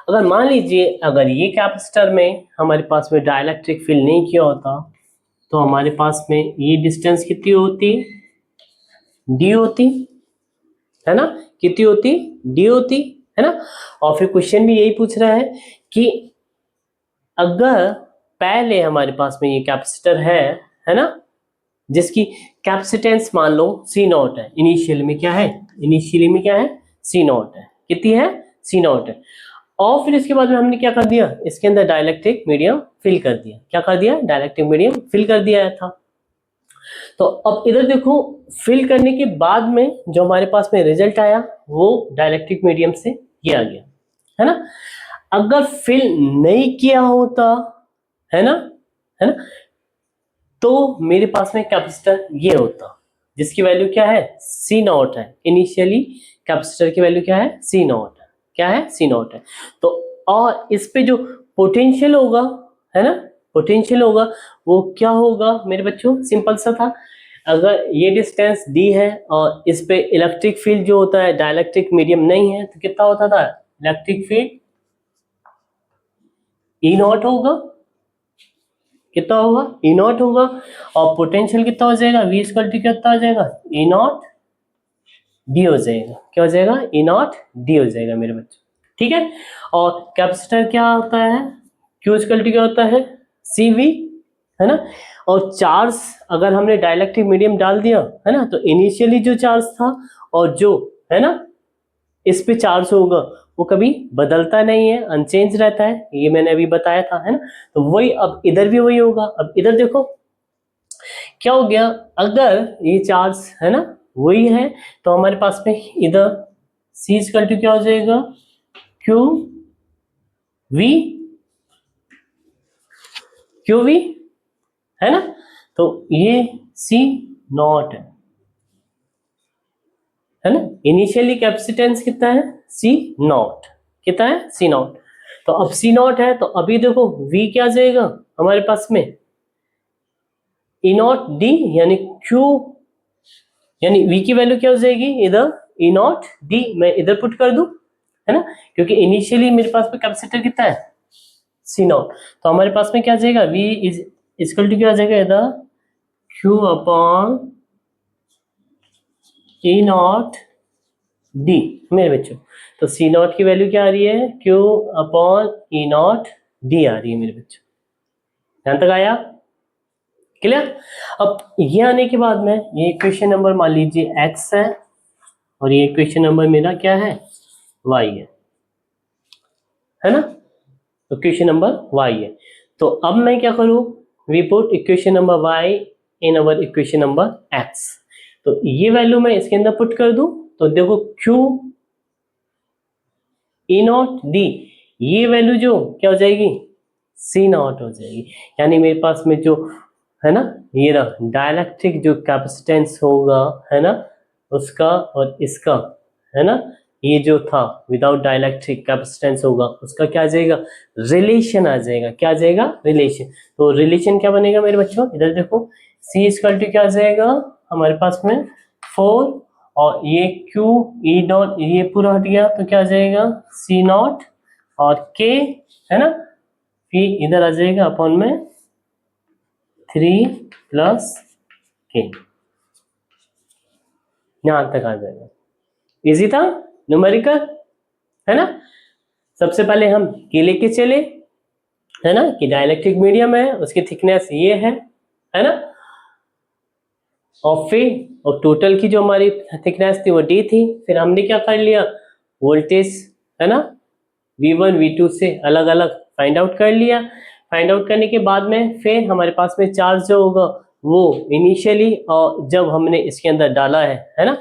अगर मान लीजिए अगर ये कैपेसिटर में हमारे पास में डाइलेक्ट्रिक फिल नहीं किया होता तो हमारे पास में ये डिस्टेंस कितनी होती? डी होती, है ना, कितनी होती? डी होती, है ना। और फिर क्वेश्चन भी यही पूछ रहा है कि अगर पहले हमारे पास में ये कैपेसिटर है ना, जिसकी कैपेसिटेंस मान लो सी नॉट है, इनिशियल में क्या है? इनिशियली में क्या है? सी नॉट है। कितनी है? सी नॉट है। और फिर इसके बाद में हमने क्या कर दिया? इसके अंदर डाइलेक्ट्रिक मीडियम फिल कर दिया। क्या कर दिया? डाइलेक्ट्रिक मीडियम फिल कर दिया था। तो अब इधर देखो, फिल करने के बाद में जो हमारे पास में रिजल्ट आया वो डाइलेक्ट्रिक मीडियम से ये आ गया, है ना। अगर फिल नहीं किया होता, है ना, है ना, तो मेरे पास में कैपेसिटर ये होता जिसकी वैल्यू क्या है? सी नॉट है। इनिशियली कैपेसिटर की वैल्यू क्या है? सी नॉट है। क्या है? सी नॉट है। तो और इस पे जो पोटेंशियल होगा, है ना, पोटेंशियल होगा वो क्या होगा मेरे बच्चों? सिंपल सा था। अगर ये डिस्टेंस डी है और इस पे इलेक्ट्रिक फील्ड जो होता है डाइलेक्ट्रिक मीडियम नहीं है तो कितना होता था? इलेक्ट्रिक फील्ड ई नॉट होगा। कितना होगा? ई नॉट होगा। और पोटेंशियल कितना हो जाएगा? वी इक्वल टू कितना हो जाएगा? ई नॉट डी हो जाएगा। क्या हो जाएगा? ई नॉट डी हो जाएगा मेरे बच्चों, ठीक है। और कैपेसिटर क्या होता है? क्यू इक्वल टू क्या होता है? सी वी, है ना। और चार्ज अगर हमने डाइलेक्ट्रिक मीडियम डाल दिया, है ना, तो इनिशियली जो चार्ज था और जो, है ना, इस पे चार्ज होगा वो कभी बदलता नहीं है, अनचेंज रहता है, ये मैंने अभी बताया था, है ना। तो वही अब इधर भी वही होगा। अब इधर देखो क्या हो गया, अगर ये चार्ज, है ना, वही है तो हमारे पास में इधर सी इक्वल टू क्या हो जाएगा? क्यू वी, क्यू वी, है ना। तो ये सी नॉट है ना। इनिशियली कैपेसिटेंस कितना है? सी नॉट। कितना है? सी नॉट। तो अब सी नॉट है तो अभी देखो वी क्या आ जाएगा हमारे पास में? ई नॉट डी यानी क्यू, यानी वी की वैल्यू क्या हो जाएगी इधर? ई नॉट डी। मैं इधर पुट कर दूं, है ना, क्योंकि इनिशियली मेरे पास में कैपेसिटर कितना है? सी नॉट। तो हमारे पास में क्या आ जाएगा? वी इज इक्वल टू क्या आ जाएगा इधर? Q upon E naught D मेरे बच्चों। तो सी नॉट की वैल्यू क्या आ रही है? Q upon E naught D आ रही है मेरे बच्चों। ध्यान तक आया? क्लियर? अब ये आने के बाद में ये इक्वेशन नंबर मान लीजिए एक्स है और ये इक्वेशन नंबर मेरा क्या है? वाई है ना। इक्वेशन नंबर y है। तो अब मैं क्या करूँ, we put equation number y in our equation number x। तो ये वैल्यू मैं इसके अंदर पुट कर दूं, तो देखो Q E नॉट D, ये वैल्यू जो क्या हो जाएगी, C नॉट हो जाएगी। यानी मेरे पास में जो है ना, ये रहा डाइलेक्ट्रिक जो कैपेसिटेंस होगा है ना उसका, और इसका है ना, ये जो था विदाउट डाइलेक्ट्रिक कैपेसिटेंस होगा उसका क्या आ जाएगा, रिलेशन आ जाएगा। क्या आ जाएगा, रिलेशन। तो रिलेशन क्या बनेगा मेरे बच्चों, इधर देखो, C इक्वल टू क्या आ जाएगा हमारे पास में 4, और ये Q E डॉट ये पूरा हट गया तो क्या आ जाएगा C नॉट, और K है ना, फिर इधर आ जाएगा अपॉन में 3 प्लस K, यहां तक आ जाएगा। इजी था न्यूमेरिकल, है ना। सबसे पहले हम K लेके चले, है ना, कि डाइलेक्ट्रिक मीडियम है, उसकी थिकनेस ये है ना, और फिर और टोटल की जो हमारी थिकनेस थी वो D थी। फिर हमने क्या कर लिया, वोल्टेज है ना V1 V2 से अलग अलग फाइंड आउट कर लिया। फाइंड आउट करने के बाद में फिर हमारे पास में चार्ज जो होगा वो इनिशियली, और जब हमने इसके अंदर डाला है ना,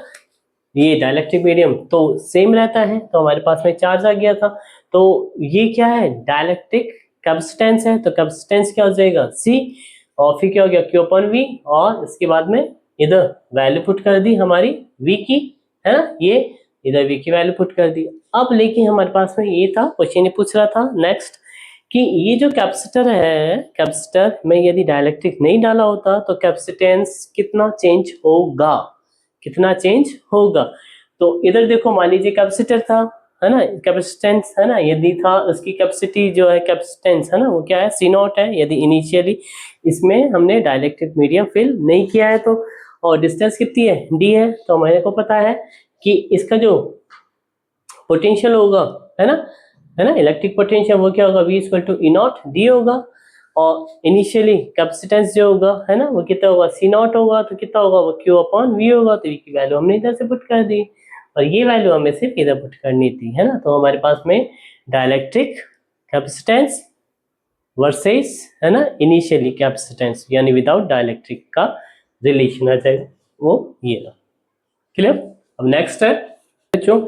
ये डाइलेक्ट्रिक मीडियम तो सेम रहता है, तो हमारे पास में चार्ज आ गया था। तो ये क्या है, डाइलेक्ट्रिक कैपेसिटेंस है, तो कैपेसिटेंस क्या हो जाएगा C, और फिर क्या हो गया Q अपन V, और इसके बाद में इधर वैल्यू पुट कर दी हमारी V की, है ना, ये इधर V की वैल्यू पुट कर दी। अब लेकिन हमारे पास में ये था, क्वेश्चन ये पूछ रहा था नेक्स्ट कि ये जो कैपेसिटर है, कैपेसिटर में यदि डाइलेक्ट्रिक नहीं डाला होता तो कैपेसिटेंस कितना चेंज होगा, कितना चेंज होगा। तो इधर देखो, मान लीजिए कैपेसिटर था, है ना, कैपेसिटेंस है ना, यदि था उसकी कैपेसिटी जो है कैपेसिटेंस है ना वो क्या है C नॉट है, यदि इनिशियली इसमें हमने डाइलेक्ट्रिक मीडियम फिल नहीं किया है तो। और डिस्टेंस कितनी है, D है, तो मेरे को पता है कि इसका जो पोटेंशियल होगा है ना इलेक्ट्रिक पोटेंशियल वो क्या होगा, V equal to E naught D होगा। और इनिशियली कैपेसिटेंस जो होगा है ना वो कितना होगा, C नॉट होगा, तो कितना होगा वो Q अपॉन V होगा। तो V की वैल्यू हमने इधर से पुट कर दी, और ये वैल्यू हमें सिर्फ इधर पुट करनी थी, है ना। तो हमारे पास में डाइलेक्ट्रिक कैपेसिटेंस वर्सेस है ना इनिशियली कैपेसिटेंस यानी विदाउट डाइलेक्ट्रिक का रिलेशन आ जाएगा, वो ये रहा। क्लियर। अब नेक्स्ट है बच्चों,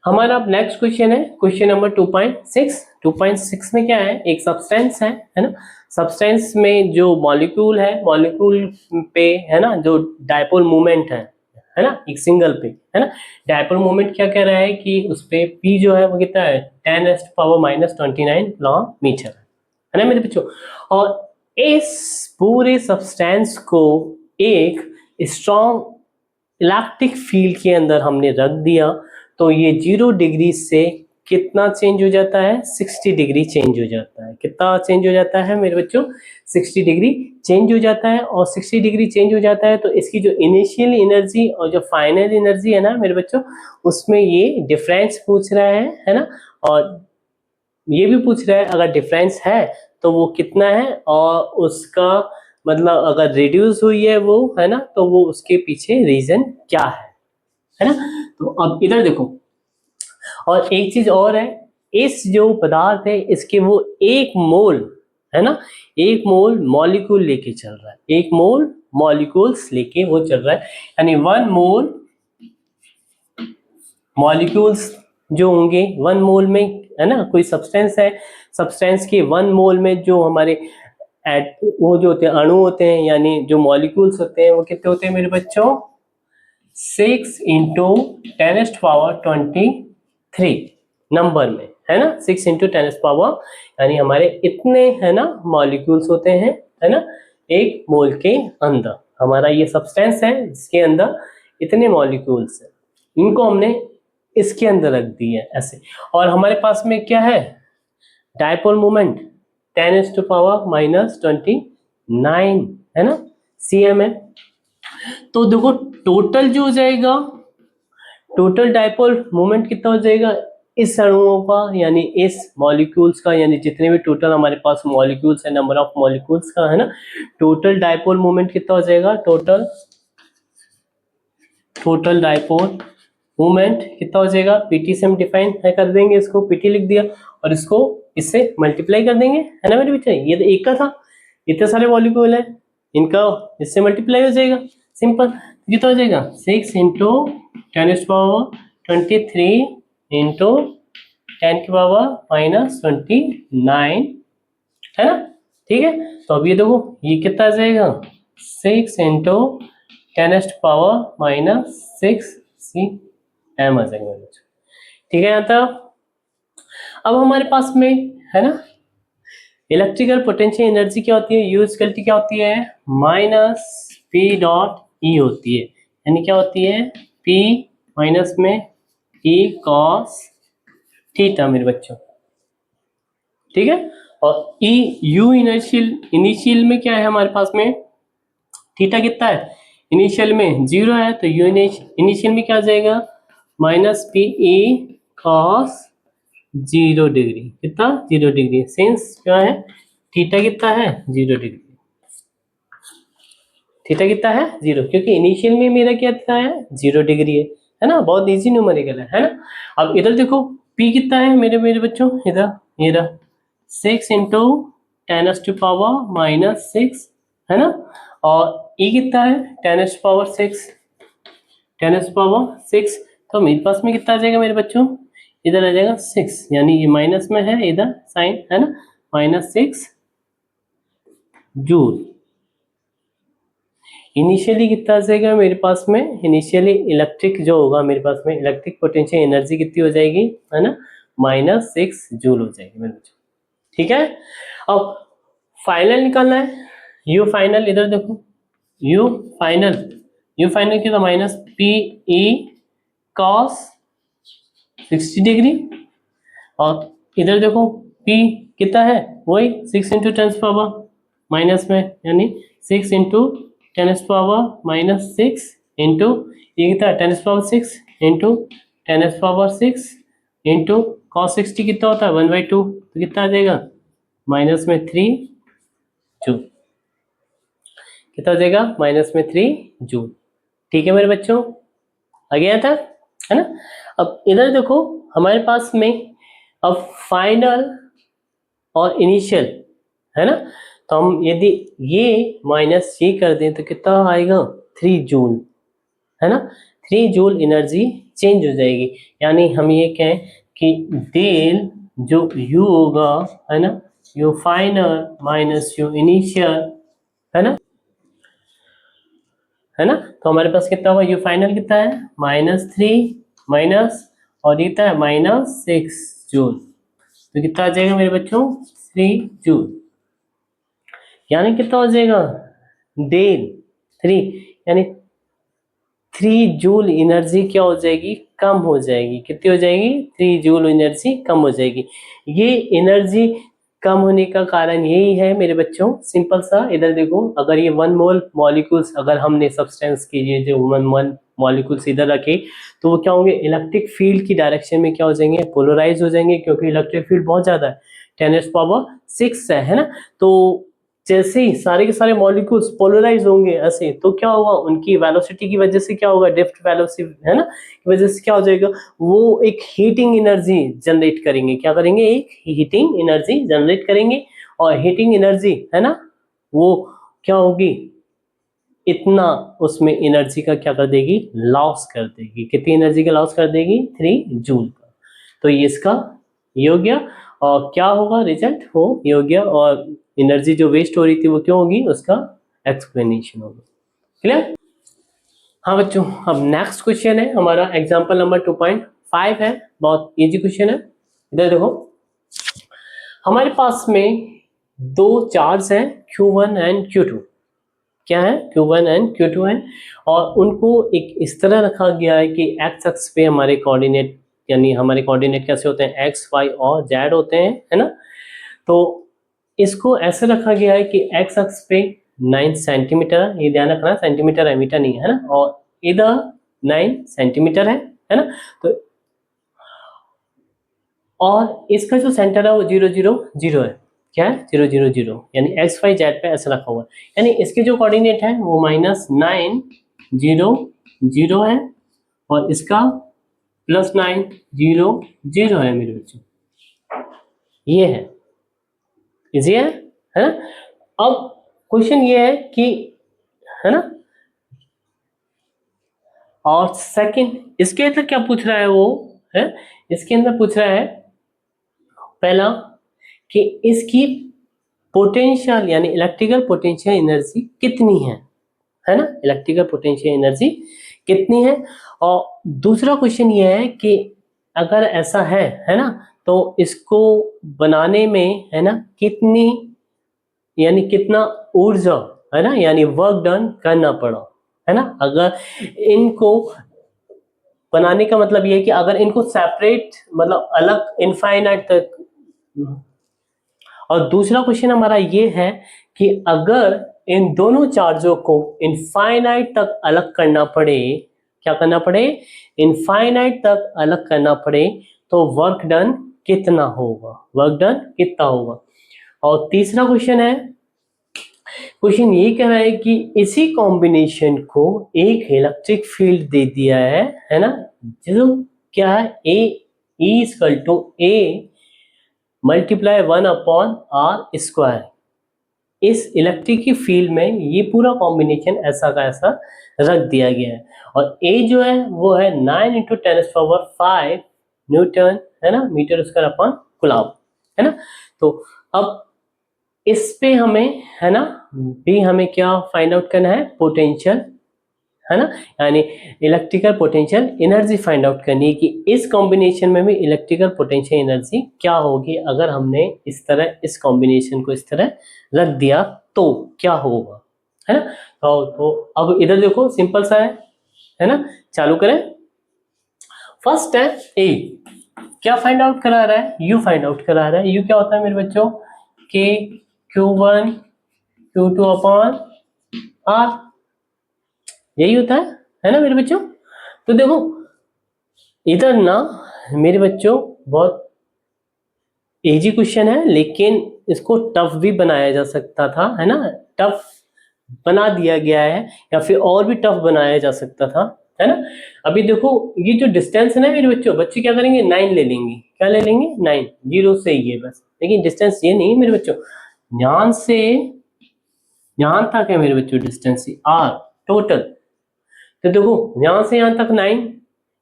हमारा अब नेक्स्ट क्वेश्चन है क्वेश्चन नंबर 2.6। 2.6 में क्या है, एक सब्सटेंस है ना, सब्सटेंस में जो मॉलिक्यूल है, मॉलिक्यूल पे है ना जो डायपोल मूवमेंट है ना, एक सिंगल पे है ना, डायपोल मूवमेंट क्या कह रहा है कि उस पे P जो है वो कितना है 10⁻⁻29 किलोमीटर है ना मेरे बच्चों। और इस पूरे सब्सटेंस को एक स्ट्रॉन्ग इलेक्ट्रिक फील्ड के अंदर हमने रख दिया, तो ये 0 डिग्री से कितना चेंज हो जाता है, 60 डिग्री चेंज हो जाता है। कितना चेंज हो जाता है मेरे बच्चों, 60 डिग्री चेंज हो जाता है। और 60 डिग्री चेंज हो जाता है तो इसकी जो इनिशियल एनर्जी और जो फाइनल एनर्जी है ना मेरे बच्चों, उसमें ये डिफरेंस पूछ रहा है ना, और ये भी पूछ रहा है अगर डिफरेंस है तो वो कितना है, और उसका मतलब अगर रिड्यूस हुई है वो है ना तो वो उसके पीछे रीजन क्या है ना। तो अब इधर देखो, और एक चीज और है, इस जो पदार्थ है इसके वो 1 मोल है ना, 1 मोल मॉलिक्यूल लेके चल रहा है, 1 मोल मॉलिक्यूल्स लेके वो चल रहा है, यानी 1 मोल मॉलिक्यूल्स जो होंगे 1 मोल में है ना, कोई सब्सटेंस है, सब्सटेंस के 1 मोल में जो हमारे वो जो होते हैं अणु होते हैं यानी जो मॉलिक्यूल्स होते हैं वो कितने होते हैं मेरे बच्चों, 6 × 10⁻23 नंबर में है ना, 6 × 10⁻, यानी हमारे इतने है ना मॉलिक्यूल्स होते हैं है ना, 1 मोल के अंदर हमारा ये सब्सटेंस है जिसके अंदर इतने मॉलिक्यूल्स हैं, इनको हमने इसके अंदर रख दी है ऐसे। और हमारे पास में क्या है, डायपोल मोमेंट 10⁻⁻29 है ना cm है। तो देखो टोटल जो हो जाएगा, टोटल डायपोल मोमेंट कितना हो जाएगा इस अणुओं का यानी इस मॉलिक्यूल्स का, यानी जितने भी टोटल हमारे पास मॉलिक्यूल्स है, नंबर ऑफ मॉलिक्यूल्स का है ना, टोटल डायपोल मोमेंट कितना हो जाएगा, टोटल डायपोल मोमेंट कितना हो जाएगा, पीटी से हम डिफाइन है कर देंगे, इसको पीटी लिख दिया और इसको इससे मल्टीप्लाई कर देंगे, है ना मेरे बच्चे। ये तो एक का था, इतने सारे मॉलिक्यूल है, इनका इससे मल्टीप्लाई हो जाएगा, सिंपल। कितना हो जाएगा 6 इंटू 10⁻23 इंटू 10⁻⁻29, है ना, ठीक है। तो अब ये देखो ये कितना आ जाएगा 6 इंटू 10⁻⁻6 cm आ जाएगा, ठीक है। यहाँ तक अब हमारे पास में, है ना, इलेक्ट्रिकल पोटेंशियल एनर्जी क्या होती है, यू इक्वलिटी क्या होती है माइनस पी डॉट ई होती है, यानी क्या होती है पी माइनस में ई कॉस थीटा मेरे बच्चों, ठीक है। और ई यू इनिशियल में क्या है हमारे पास में, थीटा कितना है इनिशियल में 0 है, तो यू इनिशियल में क्या आ जाएगा minus P E cos 0 degree, कितना 0 डिग्री, सिंस क्या है थीटा कितना है 0 डिग्री, थीटा कितना है 0, क्योंकि इनिशियल में मेरा क्या था है 0 डिग्री है ना, बहुत इजी न्यूमेरिकल है ना। अब इधर देखो p कितना है मेरे बच्चों, इधर ये रहा 6 इंटू 10⁻⁻6, है ना, और e कितना है 10⁻6, तो मेरे पास में कितना आ जाएगा मेरे बच्चों, इधर आ जाएगा 6, यानी ये माइनस में है इधर साइन, है ना, -6 जूल। इनिशियली कितना आ जाएगा मेरे पास में, इनिशियली इलेक्ट्रिक जो होगा मेरे पास में इलेक्ट्रिक पोटेंशियल एनर्जी कितनी हो जाएगी, है ना, -6 जूल हो जाएगी मेरे बच्चों, ठीक है। अब फाइनल निकालना है, यू फाइनल इधर देखो, यू फाइनल कितना minus P E cos 60 degree, और इधर देखो p कितना है वही 6 इंटू 10⁻, माइनस में यानी 6 इंटू 10⁻⁻6 इंटू ये कितना 10⁻6 इंटू 10⁻6 इंटू कॉस 60 कितना होता है 1/2, तो कितना आ जाएगा माइनस में 3 जूल, कितना आ जाएगा माइनस में 3 जूल, ठीक है मेरे बच्चों, आ गया था, है ना। अब इधर देखो हमारे पास में अब फाइनल और इनिशियल, है ना, तो हम यदि ये माइनस ये कर दें तो कितना आएगा 3 जूल, है ना, 3 जूल एनर्जी चेंज हो जाएगी, यानी हम ये कहें कि डेल जो यू होगा, है ना, you final minus you initial, है ना, तो हमारे पास कितना होगा यू फाइनल कितना है -3 माइनस और ये है -6 जूल, तो कितना आ जाएगा मेरे बच्चों 3 जूल, यानी कितना हो जाएगा डेल 3, यानी 3 जूल एनर्जी क्या हो जाएगी कम हो जाएगी, कितनी हो जाएगी 3 जूल एनर्जी कम हो जाएगी। ये एनर्जी कम होने का कारण यही है मेरे बच्चों, सिंपल सा, इधर देखो अगर ये 1 मोल मॉलिक्यूल्स अगर हमने सब्सटेंस के ये जो 1 मोल मॉलिक्यूल्स इधर रखे तो वो क्या होंगे इलेक्ट्रिक फील्ड की डायरेक्शन में क्या हो जाएंगे पोलराइज हो जाएंगे, क्योंकि इलेक्ट्रिक फील्ड बहुत ज्यादा है 10⁻6 है ना, तो जैसे ही सारे के सारे मॉलिक्यूल्स पोलराइज होंगे ऐसे तो क्या होगा उनकी वेलोसिटी की वजह से क्या होगा ड्रिफ्ट वेलोसिटी, है ना, की वजह से क्या हो जाएगा वो एक हीटिंग एनर्जी जनरेट करेंगे, क्या करेंगे एक हीटिंग एनर्जी जनरेट करेंगे, और हीटिंग एनर्जी है ना वो क्या होगी इतना उसमें एनर्जी का क्या कर देगी लॉस कर देगी, कितनी एनर्जी का लॉस कर देगी 3 जूल का, तो ये इसका योग्य और क्या होगा रिजल्ट हो योग्य, और एनर्जी जो वेस्ट हो रही थी वो क्यों होगी उसका एक्सप्लेनेशन होगा, क्लियर। हाँ बच्चों, अब नेक्स्ट क्वेश्चन है हमारा एग्जांपल नंबर 2.5 है, बहुत इजी क्वेश्चन है। इधर देखो हमारे पास में दो चार्ज हैं Q1 एंड Q2, क्या है Q1 एंड Q2 है, और उनको एक इस तरह रखा गया है कि एक्स अक्ष पे हमारे कोऑर्डिनेट, यानी हमारे कोऑर्डिनेट कैसे होते हैं एक्स वाई और जेड होते हैं, है ना, तो इसको ऐसे रखा गया है कि एक्स अक्ष पे 9 सेंटीमीटर, ये ध्यान रखना सेंटीमीटर है मीटर नहीं है ना, और इधर 9 सेंटीमीटर है ना, तो और इसका जो सेंटर है वो 0 0 0 है, क्या है 0 0 0, यानी एक्स वाई जेड पे ऐसा रखा हुआ है, यानी इसके जो कोऑर्डिनेट है वो -9 0 0 है, और इसका +9 0 0 है मेरे बच्चों, ये है, इजी है ना। अब क्वेश्चन ये है कि, है ना, और सेकंड इसके अंदर क्या पूछ रहा है वो है, इसके अंदर पूछ रहा है पहला कि इसकी पोटेंशियल यानी इलेक्ट्रिकल पोटेंशियल एनर्जी कितनी है ना, इलेक्ट्रिकल पोटेंशियल एनर्जी कितनी है। और दूसरा क्वेश्चन ये है कि अगर ऐसा है ना, तो इसको बनाने में, है ना, कितनी यानी कितना ऊर्जा, है ना, यानी वर्क डन करना पड़ा, है ना। अगर इनको बनाने का मतलब ये है कि अगर इनको सेपरेट मतलब अलग इनफाइनाइट तक, और दूसरा क्वेश्चन हमारा ये है कि अगर इन दोनों चार्जों को इनफाइनाइट तक अलग करना पड़े, क्या करना पड़े, इनफाइनाइट तक अलग करना पड़े, तो वर्क डन कितना होगा, वर्क डन कितना होगा। और तीसरा क्वेश्चन है, क्वेश्चन ये कह रहा है कि इसी कॉम्बिनेशन को एक इलेक्ट्रिक फील्ड दे दिया है ना, जो क्या है, E = A मल्टीप्लाई 1/r²। इस इलेक्ट्रिक की फील्ड में ये पूरा कॉम्बिनेशन ऐसा का ऐसा रख दिया गया है, और A जो है वो है 9 × 10⁵ न्यूटन, है ना, मीटर स्क्वायर अपॉन कूलम्ब, है ना। तो अब इस पे हमें, है ना, भी हमें क्या फाइंड आउट करना है, पोटेंशियल, है ना, यानी electrical potential energy find out करनी है कि इस कॉम्बिनेशन में भी इलेक्ट्रिकल पोटेंशियल एनर्जी क्या होगी अगर हमने इस तरह इस कॉम्बिनेशन को इस तरह रख दिया तो क्या होगा, है ना। तो अब इधर देखो सिंपल सा है ना, चालू करें। फर्स्ट है ए, क्या फाइंड आउट करा रहा है, यू फाइंड आउट करा रहा है। यू क्या होता है मेरे बच्चों, के Q1 Q2 अपॉन आर, यही होता है ना मेरे बच्चों। तो देखो इधर ना मेरे बच्चों बहुत इजी क्वेश्चन है, लेकिन इसको टफ भी बनाया जा सकता था, है ना, टफ बना दिया गया है, या फिर और भी टफ बनाया जा सकता था, है ना। अभी देखो ये जो डिस्टेंस है ना मेरे बच्चों, बच्चे क्या करेंगे, 9 ले लेंगे, क्या ले लेंगे, 9, 0 से ये बस, लेकिन डिस्टेंस ये नहीं है मेरे बच्चों, यहाँ से यहाँ तक है मेरे बच्चों डिस्टेंस r टोटल। तो देखो यहाँ से यहाँ तक 9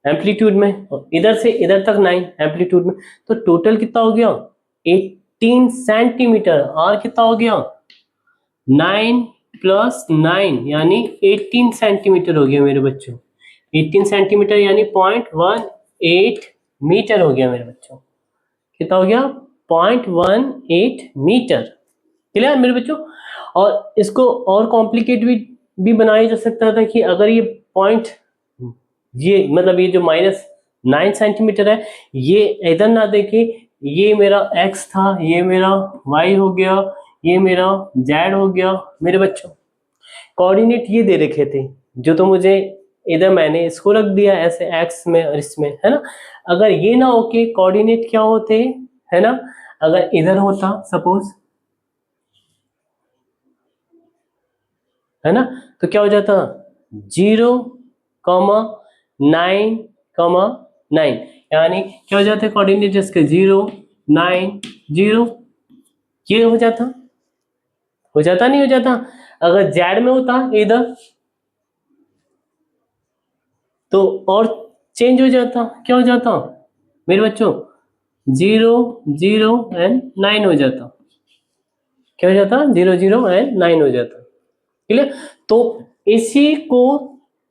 एम्पलीट्यूड में, और इधर से इधर तक 9 एम्पलीट्यूड में, तो टोटल कितना हो गया, 18 सेंटीमीटर। r कितना हो गया, 9 + 9 यानी 18 सेंटीमीटर हो गया मेरे बच्चों। 18 सेंटीमीटर यानी 0.18 मीटर हो गया मेरे बच्चों। कितना हो गया, 0.18 मीटर। क्लियर मेरे बच्चों। और इसको और कॉम्प्लिकेट भी बनाया जा सकता था कि अगर ये पॉइंट, ये मतलब ये जो -9 सेंटीमीटर है, ये इधर ना देखे, ये मेरा x था, ये मेरा y हो गया, ये मेरा z हो गया मेरे बच्चों। कोऑर्डिनेट ये दे रखे थे, जो तो मुझे इधर मैंने इसको रख दिया ऐसे x में और इसमें, है ना। अगर ये ना होके कोऑर्डिनेट क्या होते, है ना, अगर इधर होता सपोज, है ना, तो क्या हो जाता, 0,9,9 यानी क्या हो जाते कोऑर्डिनेट इसके, 0 9 0, ये हो जाता नहीं हो जाता। अगर जेड में होता इधर तो और चेंज हो जाता, क्या हो जाता मेरे बच्चों, 0 0 एंड 9 हो जाता, क्या हो जाता, 0 0 एंड 9 हो जाता। क्लियर। तो इसी को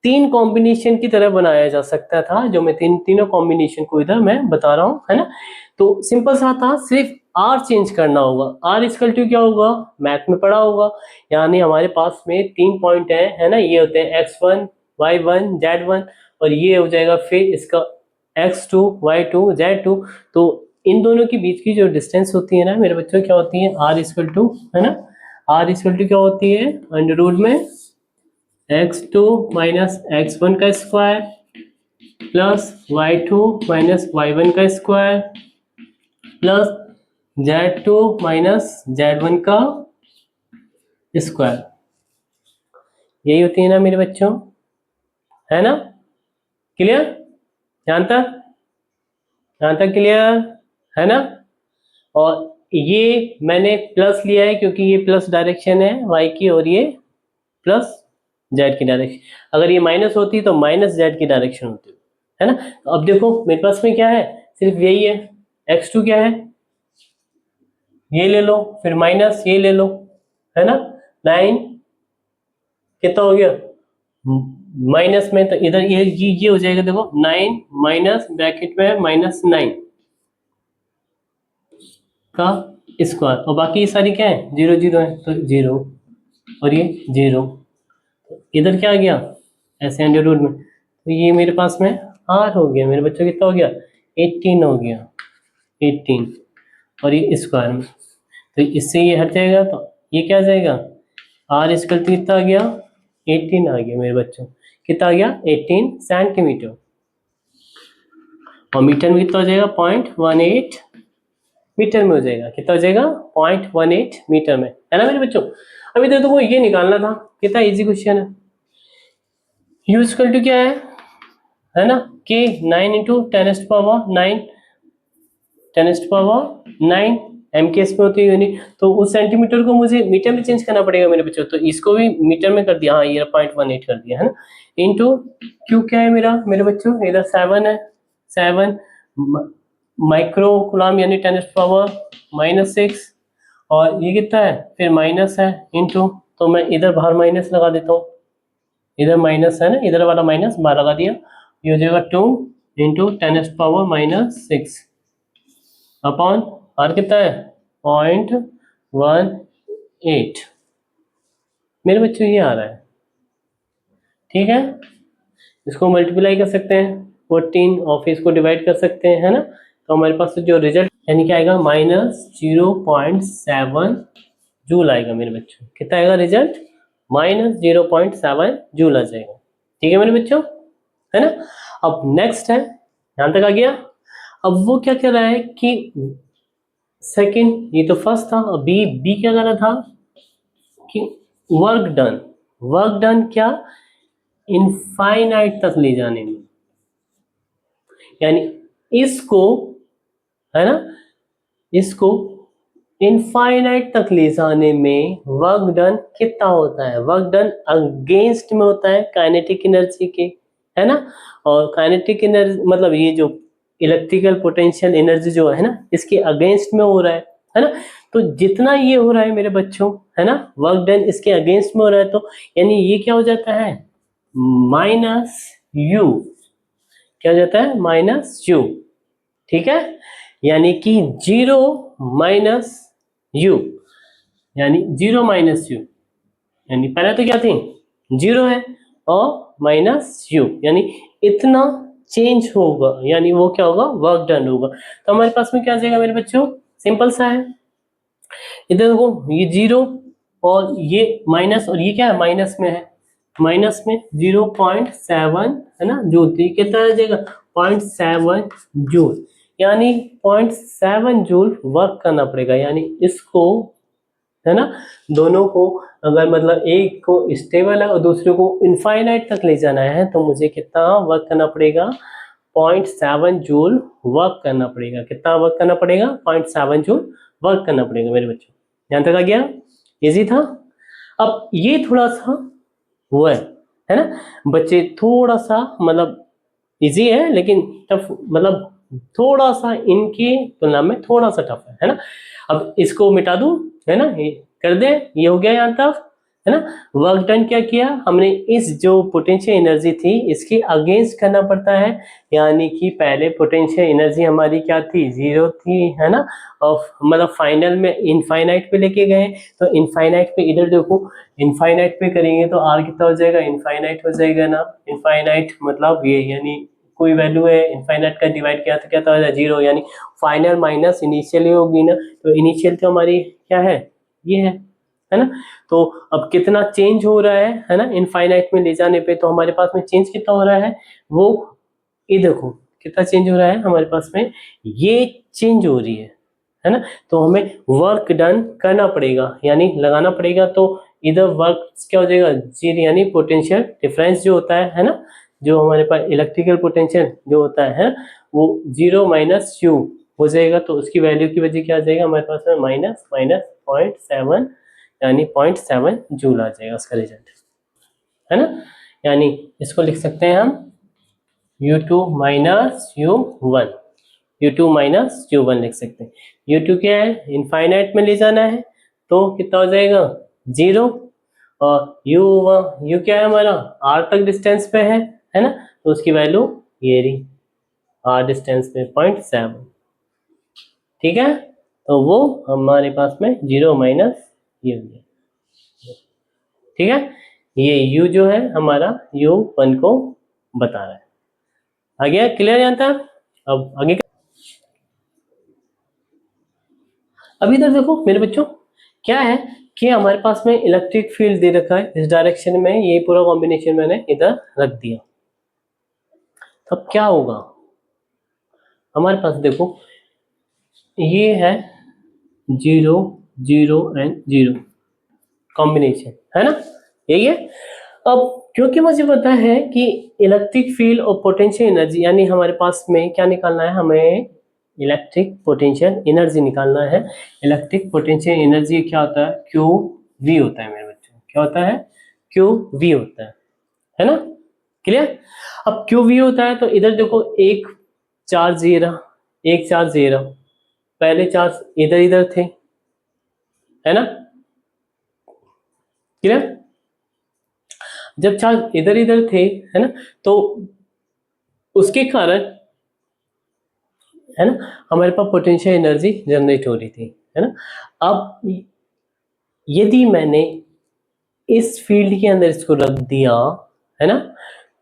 3 कॉम्बिनेशन की तरह बनाया जा सकता था, जो मैं तीनों कॉम्बिनेशन को इधर मैं बता रहा हूं, है ना। तो सिंपल सा था, सिर्फ r चेंज करना होगा। r इक्वल टू क्या होगा, मैथ में पढ़ा होगा, यानी हमारे पास में 3 पॉइंट है ना, ये होते हैं x1 y1 z1, और ये हो जाएगा फिर इसका x2 y2 z2। तो इन दोनों के बीच की जो डिस्टेंस होती है ना मेरे बच्चों, क्या होती है, r इक्वल टू, है ना, r इक्वल टू क्या होती है, अंडर रूट में x2 - x1 का स्क्वायर प्लस y2 - y1 का स्क्वायर प्लस z2 - z1 का स्क्वायर। यही होती है ना मेरे बच्चों, है ना। क्लियर, यहाँ तक क्लियर है ना। और ये मैंने प्लस लिया है क्योंकि ये प्लस डायरेक्शन है y की और ये प्लस z की डायरेक्शन, अगर ये माइनस होती तो माइनस z की डायरेक्शन होती है ना। तो अब देखो मेरे पास में क्या है, सिर्फ यही है, x2 क्या है, ये ले लो, फिर माइनस ये ले लो, है ना। 9 कितना हो गया माइनस में, तो इधर ये हो जाएगा, देखो 9 माइनस ब्रैकेट में -9 का स्क्वायर, और बाकी ये सारी क्या है 0 0 है, तो 0 और ये 0, इधर क्या आ गया ऐसे अंडर रूट में, तो ये मेरे पास में r हो गया मेरे बच्चों, कितना हो गया 18 हो गया 18, और ये स्क्वायर में, तो इससे ये हट जाएगा, तो ये क्या आ जाएगा r स्क्वायर कितना आ गया 18 आ गया मेरे बच्चों, कितना आ गया 18 सेंटीमीटर, और मीटर में कितना हो जाएगा 0.18 मीटर में हो जाएगा, कितना हो जाएगा 0.18 मीटर में, है ना मेरे बच्चों। अभी तो तुमको ये निकालना था, कितना इजी क्वेश्चन है। u इक्वल टू क्या है ना, k 9 इंटू 10⁻⁹ 10⁻⁹ एम के एस में होती है यूनिट, तो उस सेंटीमीटर को मुझे मीटर में चेंज करना पड़ेगा मेरे बच्चों, तो इसको भी मीटर में कर दिया, हाँ ये 0.18 कर दिया है ना, इंटू क्यू क्या है मेरा मेरे बच्चों, इधर 7 है, 7 माइक्रो कूलम यानी 10⁻⁻�6, और ये कितना है फिर माइनस है इंटू, तो मैं इधर बाहर माइनस लगा देता हूँ, इधर माइनस है ना, इधर वाला माइनस बाहर लगा दिया, ये हो जाएगा 2 इंटू 10⁻⁻6 अपॉन r कितना है 0.18 मेरे बच्चों, ये आ रहा है, ठीक है। इसको मल्टीप्लाई कर सकते हैं 14 और इसको डिवाइड कर सकते हैं, है ना, तो हमारे पास जो रिजल्ट यानी क्या आएगा -0.7 जूल आएगा मेरे बच्चों, कितना आएगा रिजल्ट -0.7 जूल आ जाएगा, ठीक है मेरे बच्चों, है ना। अब नेक्स्ट है, यहां तक आ गया। अब वो क्या कह रहा है कि सेकंड, ये तो फर्स्ट था, और बी क्या कह रहा था कि वर्क डन क्या इनफाइनाइट तक ले जाने में, यानी इसको, है ना, इसको इनफाइनाइट तक ले जाने में वर्क डन कितना होता है, वर्क डन अगेंस्ट में होता है काइनेटिक एनर्जी के, है ना, और काइनेटिक एनर्जी मतलब ये जो इलेक्ट्रिकल पोटेंशियल एनर्जी जो है ना, इसके अगेंस्ट में हो रहा है ना, तो जितना ये हो रहा है मेरे बच्चों, है ना, वर्क डन इसके अगेंस्ट में हो रहा है, तो यानी ये क्या हो जाता है -u, क्या हो जाता है -u, ठीक है, यानी कि 0 माइनस u, यानी 0 माइनस u, यानी पहले तो क्या थी 0 है और -u, यानी इतना चेंज होगा, यानी वो क्या होगा वर्क डन होगा, तो हमारे पास में क्या आ जाएगा मेरे बच्चों, सिंपल सा है, इधर देखो ये 0 और ये माइनस, और ये क्या है माइनस में है, माइनस में 0.7 है ना जूल, तो ये कितना आ जाएगा 0.7 जूल, यानी 0.7 जूल वर्क करना पड़ेगा, यानी इसको, है ना, दोनों को अगर मतलब एक को स्टेबल है और दूसरे को इनफाइनाइट तक ले जाना है, तो मुझे कितना वर्क करना पड़ेगा 0.7 जूल वर्क करना पड़ेगा, कितना वर्क करना पड़ेगा 0.7 जूल वर्क करना पड़ेगा मेरे बच्चों, यहां तक आ गया, इजी था। अब ये थोड़ा सा वो है ना बच्चे, थोड़ा सा मतलब इजी है लेकिन टफ, मतलब थोड़ा सा इनकी तुलना में थोड़ा सा टफ है ना। अब इसको मिटा दूं, है ना, ये कर दे, ये हो गया यहाँ तक, है ना। वर्क डन क्या किया हमने, इस जो पोटेंशियल एनर्जी थी इसके अगेंस्ट करना पड़ता है, यानी कि पहले पोटेंशियल एनर्जी हमारी क्या थी 0 थी, है ना, और मतलब फाइनल में इनफाइनाइट पे लेके गए, तो इनफाइनाइट पे इधर देखो, इनफाइनाइट पे करेंगे तो आर कितना हो जाएगा इनफाइनाइट हो जाएगा ना, इनफाइनाइट मतलब ये यानी कोई वैल्यू है इनफाइनाइट का डिवाइड किया तो क्या हो जाएगा 0, यानी फाइनल माइनस इनिशियल होगी ना, तो इनिशियल तो हमारी क्या है ये है ना। तो अब कितना चेंज हो रहा है ना इनफाइनाइट में ले जाने पे, तो हमारे पास में चेंज कितना हो रहा है, वो ये देखो कितना चेंज हो रहा है हमारे पास में, ये चेंज हो रही है ना, तो हमें वर्क डन करना पड़ेगा यानी लगाना पड़ेगा, तो इधर वर्क क्या हो जाएगा जीरो, यानी पोटेंशियल डिफरेंस जो होता है ना, जो हमारे पास इलेक्ट्रिकल पोटेंशियल जो होता है वो 0 माइनस u हो जाएगा तो उसकी वैल्यू की वजह क्या आ जाएगा हमारे पास में माइनस माइनस 0.7 यानी 0.7 जूल आ जाएगा उसका रिजल्ट, है ना। यानी इसको लिख सकते हैं हम U2 minus U1, U2 minus U1 लिख सकते हैं। U2 क्या है, इनफाइनाइट में ले जाना है तो कितना हो जाएगा 0, और U क्या है हमारा R तक डिस्टेंस पे है ना, तो उसकी वैल्यू ये रही R डिस्टेंस पे 0.7, ठीक है। तो वो हमारे पास में 0 माइनस ये हो गया, ठीक है। ये U जो है हमारा U1 को बता रहा है। आ गया क्लियर यहाँ तक। अब आगे अभी इधर देखो मेरे बच्चों, क्या है कि हमारे पास में इलेक्ट्रिक फील्ड दे रखा है इस डायरेक्शन में, ये पूरा कॉम्बिनेशन मैंने इधर रख दिया। तब क्या होगा हमारे पास, देखो ये है 0 0 एंड 0 कॉम्बिनेशन, है ना, यही है। अब क्योंकि मुझे पता है कि इलेक्ट्रिक फील्ड और पोटेंशियल एनर्जी, यानी हमारे पास में क्या निकालना है, हमें इलेक्ट्रिक पोटेंशियल एनर्जी निकालना है। इलेक्ट्रिक पोटेंशियल एनर्जी क्या होता है, क्यू वी होता है मेरे बच्चों, क्या होता है, क्यू वी होता है ना, क्लियर। अब क्यू वी होता है तो इधर देखो एक चार्ज ये रहा, एक चार्ज ये रहा, पहले चार्ज इधर इधर थे, है ना, क्लियर। जब चार्ज इधर इधर थे, है ना, तो उसके कारण, है ना, हमारे पास पोटेंशियल एनर्जी जनरेट हो रही थी, है ना। अब यदि मैंने इस फील्ड के अंदर इसको रख दिया, है ना,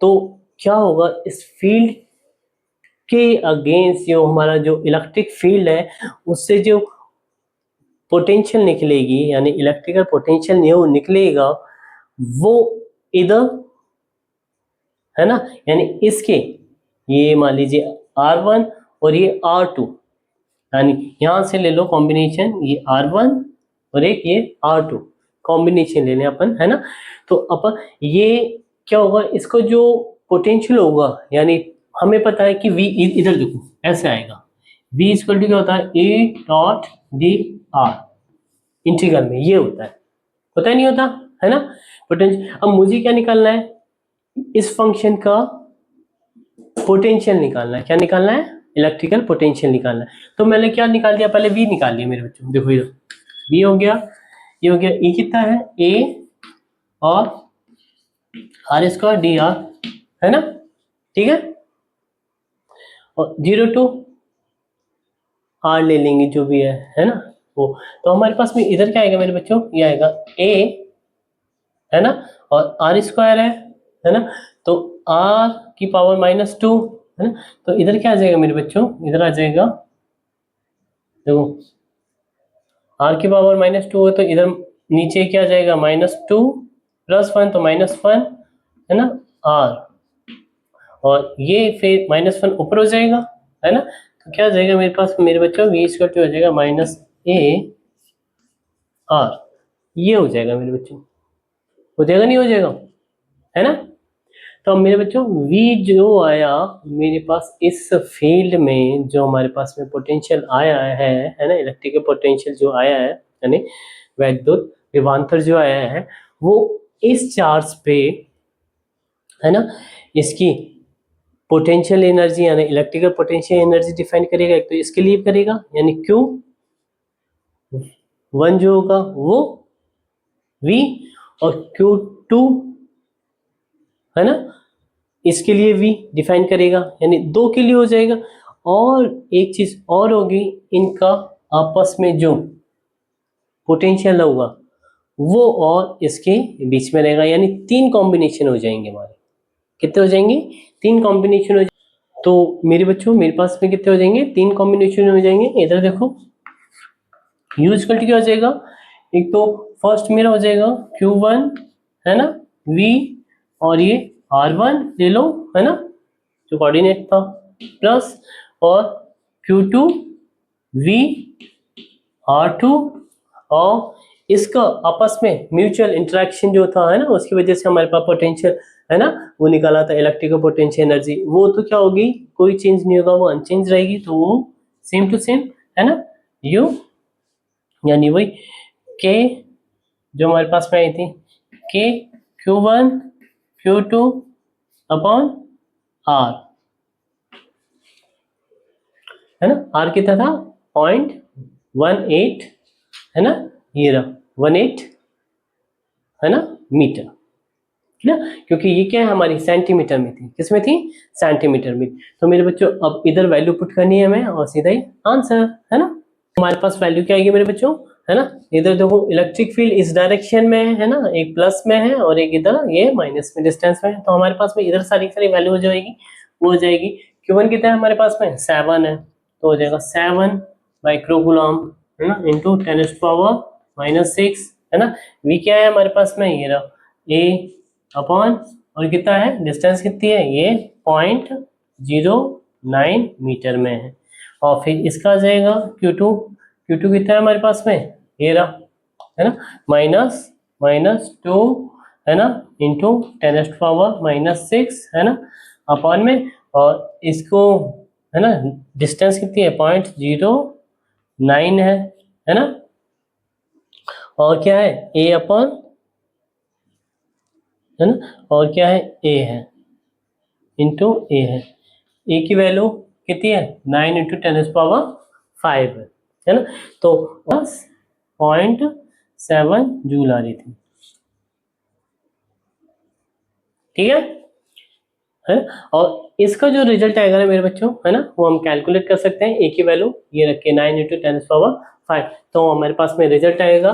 तो क्या होगा, इस फील्ड के अगेंस्ट जो हमारा जो इलेक्ट्रिक फील्ड है उससे जो पोटेंशियल निकलेगी, यानी इलेक्ट्रिकल पोटेंशियल निकलेगा वो इधर, है ना, यानी इसके ये मान लीजिए R1 और ये R2, यानी यहां से ले लो कॉम्बिनेशन, ये R1 और एक ये R2 कॉम्बिनेशन ले लें अपन, है ना। तो अपन ये क्या होगा, इसको जो पोटेंशियल होगा, यानी हमें पता है कि V इधर देखो ऐसे आएगा, V इक्वल टू क्या होता है A dot D R, integral में ये होता है, पता ही नहीं होता, है ना, पोटेंशियल। अब मुझे क्या निकालना है, इस फंक्शन का पोटेंशियल निकालना है, क्या निकालना है, इलेक्ट्रिकल पोटेंशियल निकालना है। तो मैंने क्या निकाल दिया, पहले V निकाल लिया मेरे बच्चों, देखो इधर V हो गया, ये हो गया, E कितना है A और R स्क्वायर डी आर, है ना, ठीक है। और 0 टू R ले लेंगे जो भी है ना वो। तो हमारे पास में इधर क्या आएगा मेरे बच्चों, ये आएगा A, है ना, और R स्क्वायर है ना, तो R की पावर -2, है ना, तो इधर क्या आ जाएगा मेरे बच्चों, इधर आ जाएगा, देखो R की पावर -2 है तो इधर नीचे क्या आ जाएगा -2 +1 तो -1, है ना, R, और ये फिर -1 ऊपर हो जाएगा, है ना, तो क्या आ जाएगा मेरे पास मेरे बच्चों, V स्क्वायर टू हो जाएगा -AR, ये हो जाएगा मेरे बच्चों, हो जाएगा नहीं हो जाएगा, है ना। तो अब मेरे बच्चों V जो आया मेरे पास इस फील्ड में, जो हमारे पास में पोटेंशियल आया है ना, इलेक्ट्रिकल पोटेंशियल जो आया है, यानी वैद्युत विभवांतर जो आया है वो इस चार्ज पे, है ना, इसकी पोटेंशियल एनर्जी यानी इलेक्ट्रिकल पोटेंशियल एनर्जी डिफाइन करेगा। एक तो इसके लिए करेगा, यानी Q1 जो होगा वो V, और Q2, है ना, इसके लिए V डिफाइन करेगा, यानी दो के लिए हो जाएगा। और एक चीज और होगी, इनका आपस में जो पोटेंशियल होगा वो और इसके बीच में रहेगा, यानी 3 कॉम्बिनेशन हो जाएंगे हमारे, कितने हो जाएंगे, 3 कॉम्बिनेशन हो जाएंगे। तो मेरे बच्चों मेरे पास में कितने हो जाएंगे, 3 कॉम्बिनेशन हो जाएंगे। इधर देखो U इक्वल टू क्या हो जाएगा, एक तो फर्स्ट मेरा हो जाएगा Q1, है ना, V, और ये R1 ले लो, है ना, जो कोऑर्डिनेट था, प्लस और Q2 V R2, और इसका आपस में म्यूचुअल इंटरेक्शन जो था, है ना, उसकी वजह से हमारे पास पोटेंशियल, है ना, वो निकाला था इलेक्ट्रिकल पोटेंशियल एनर्जी, वो तो क्या होगी, कोई चेंज नहीं होगा, वो अनचेंज रहेगी, तो वो सेम टू सेम, है ना, U यानी वही K जो हमारे पास में आई थी, K Q1 Q2 upon R, है ना, R कितना था 0.18, है ना, ये रहा 18, है ना, मीटर, ठीक है, क्योंकि ये क्या है हमारी सेंटीमीटर में थी, किसमें थी, सेंटीमीटर में। तो मेरे बच्चों अब इधर वैल्यू पुट करनी है हमें और सीधा ही आंसर, है ना। हमारे पास वैल्यू क्या आएगी मेरे बच्चों, है ना, इधर देखो इलेक्ट्रिक फील्ड इस डायरेक्शन में है ना, एक प्लस में है और एक इधर ये माइनस में डिस्टेंस में है, तो हमारे पास में इधर सारी सारी वैल्यू हो जाएगी, वो हो जाएगी Q1 कितना है हमारे पास में 7 है, तो हो जाएगा 7 माइक्रोकूलम, है ना, इंटू 10⁻⁻⁶, है ना। V क्या है हमारे पास में, ये रहा A अपॉन, और कितना है डिस्टेंस कितनी है, ये 0.09 मीटर में है, और फिर इसका आ जाएगा Q2 कितना है हमारे पास में, ये रहा, है ना, -2, है ना, इंटू 10⁻⁻⁶, है ना, अपॉन में, और इसको, है ना, डिस्टेंस कितनी है 0.09 है ना, और क्या है A अपॉन, है ना, और क्या है A है, इंटू A है, A की वैल्यू कितनी है 9 इंटू 10⁻⁵ है ना, तो बस 0.7 जूल आ रही थी, ठीक है ना। और इसका जो रिजल्ट आएगा ना मेरे बच्चों, है ना, वो हम कैलकुलेट कर सकते हैं। A की वैल्यू ये रख के 9 इंटू 10⁻⁵, तो हमारे पास में रिजल्ट आएगा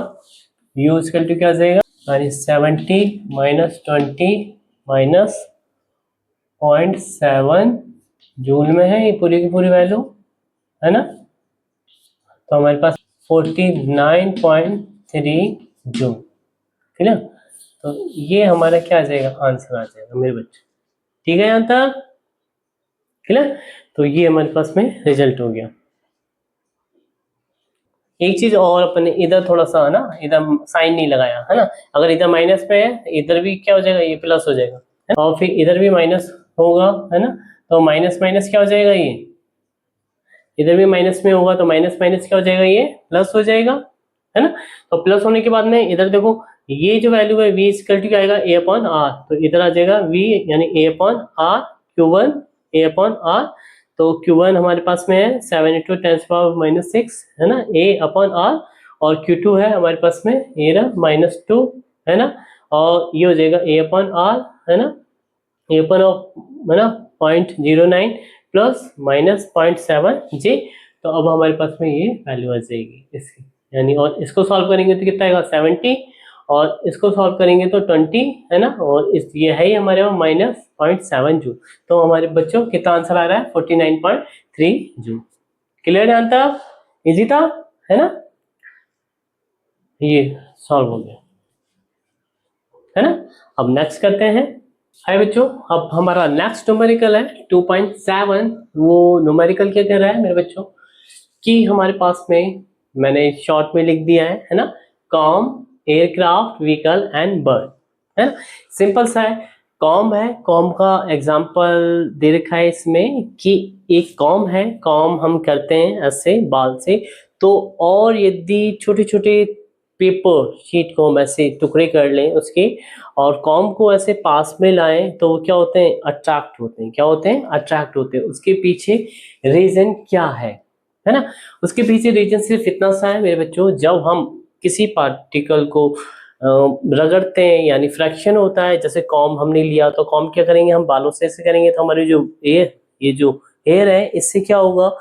U इक्वल टू क्या आ जाएगा, 70 - 20 - 0.7 जूल में है ये पूरी की पूरी वैल्यू, है ना, तो हमारे पास 49.3 जूल, ठीक है, तो ये हमारा क्या आ जाएगा, आंसर आ जाएगा मेरे बच्चे, ठीक है यहाँ तक, ठीक है। तो ये हमारे पास में रिजल्ट हो गया। एक चीज और अपन ने इधर थोड़ा सा, है ना, इधर साइन नहीं लगाया, है ना, अगर इधर माइनस पे है इधर भी क्या हो जाएगा, ये प्लस हो जाएगा, है? और फिर इधर भी माइनस होगा, है ना, तो माइनस माइनस क्या हो जाएगा, ये इधर भी माइनस में होगा, तो माइनस माइनस क्या हो जाएगा, ये प्लस हो जाएगा, है ना। तो प्लस होने के बाद में इधर देखो ये जो वैल्यू है V इक्वल टू क्या आएगा, A अपॉन R, तो इधर आ जाएगा V यानी A upon R, Q1 A upon R, तो Q1 हमारे पास में है 7 इंटू 10⁻⁻⁶, है ना, A अपॉन R, और Q2 है हमारे पास में ये रहा -2, है ना, और ये हो जाएगा A अपॉन R, है ना, A अपॉन, है ना, 0.09 प्लस -0.7 J, तो अब हमारे पास में ये वैल्यू आ जाएगी इसकी, यानी, और इसको सॉल्व करेंगे तो कितना आएगा 70, और इसको सॉल्व करेंगे तो 20, है ना, और इस ये है ही हमारे वहाँ -0.7 जूल, तो हमारे बच्चों कितना आंसर आ रहा है 49.3 जूल। क्लियर है आंसर, इजी था, है ना, ये सॉल्व हो गया, है ना। अब नेक्स्ट करते हैं। हाय बच्चों, अब हमारा नेक्स्ट न्यूमेरिकल है 2.7। वो न्यूमेरिकल क्या कह रहा है मेरे बच्चों, कि हमारे पास में मैंने शॉर्ट में लिख दिया है ना, com aircraft vehicle and bird, है ना, सिंपल सा है। कॉम है, कॉम का एग्जांपल दे रखा है इसमें कि एक कॉम है, कॉम हम करते हैं ऐसे बाल से, तो और यदि छोटे छोटे पेपर शीट को हम ऐसे टुकड़े कर लें उसके, और कॉम को ऐसे पास में लाएं, तो वो क्या होते हैं, अट्रैक्ट होते हैं, क्या होते हैं, अट्रैक्ट होते हैं। उसके पीछे रीजन क्या है ना, उसके पीछे रीजन सिर्फ इतना सा है मेरे बच्चों, जब हम किसी पार्टिकल को रगड़ते हैं यानी फ्रैक्शन होता है, जैसे कॉम हमने लिया तो कॉम क्या करेंगे, हम बालों से ऐसे करेंगे, तो हमारी जो एयर, ये जो एयर है इससे क्या होगा,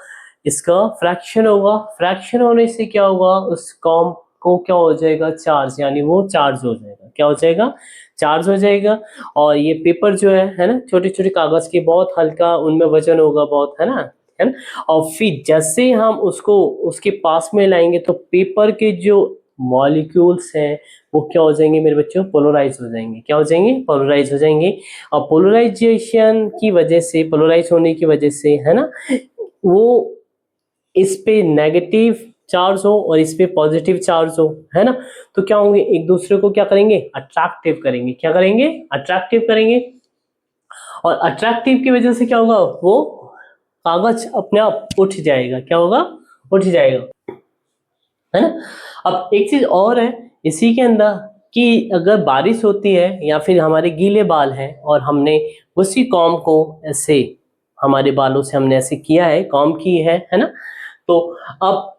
इसका फ्रैक्शन होगा, फ्रैक्शन होने से क्या होगा, उस कॉम को क्या हो जाएगा, चार्ज, यानी वो चार्ज हो जाएगा, क्या हो जाएगा, चार्ज हो जाएगा। और ये पेपर जो है ना, छोटे छोटे कागज के, बहुत हल्का, उनमें वजन होगा बहुत, है ना, है ना। और फिर जैसे हम उसको उसके पास में लाएंगे तो पेपर के जो मॉलिक्यूल्स हैं वो क्या हो जाएंगे मेरे बच्चों, पोलराइज हो जाएंगे, क्या हो जाएंगे, पोलराइज हो जाएंगे। और पोलराइजेशन की वजह से, पोलराइज होने की वजह से, है ना, वो इस पे नेगेटिव चार्ज हो और इस पे पॉजिटिव चार्ज हो, है ना, तो क्या होंगे, एक दूसरे को क्या करेंगे, अट्रैक्टिव करेंगे, क्या करेंगे, अट्रैक्टिव करेंगे। और अट्रैक्टिव की वजह से क्या होगा, वो कागज अपने आप उठ जाएगा। क्या होगा? उठ जाएगा, है ना। अब एक चीज और है इसी के अंदर कि अगर बारिश होती है या फिर हमारे गीले बाल हैं और हमने उसी कॉम को ऐसे हमारे बालों से हमने ऐसे किया है, कॉम की है ना, तो अब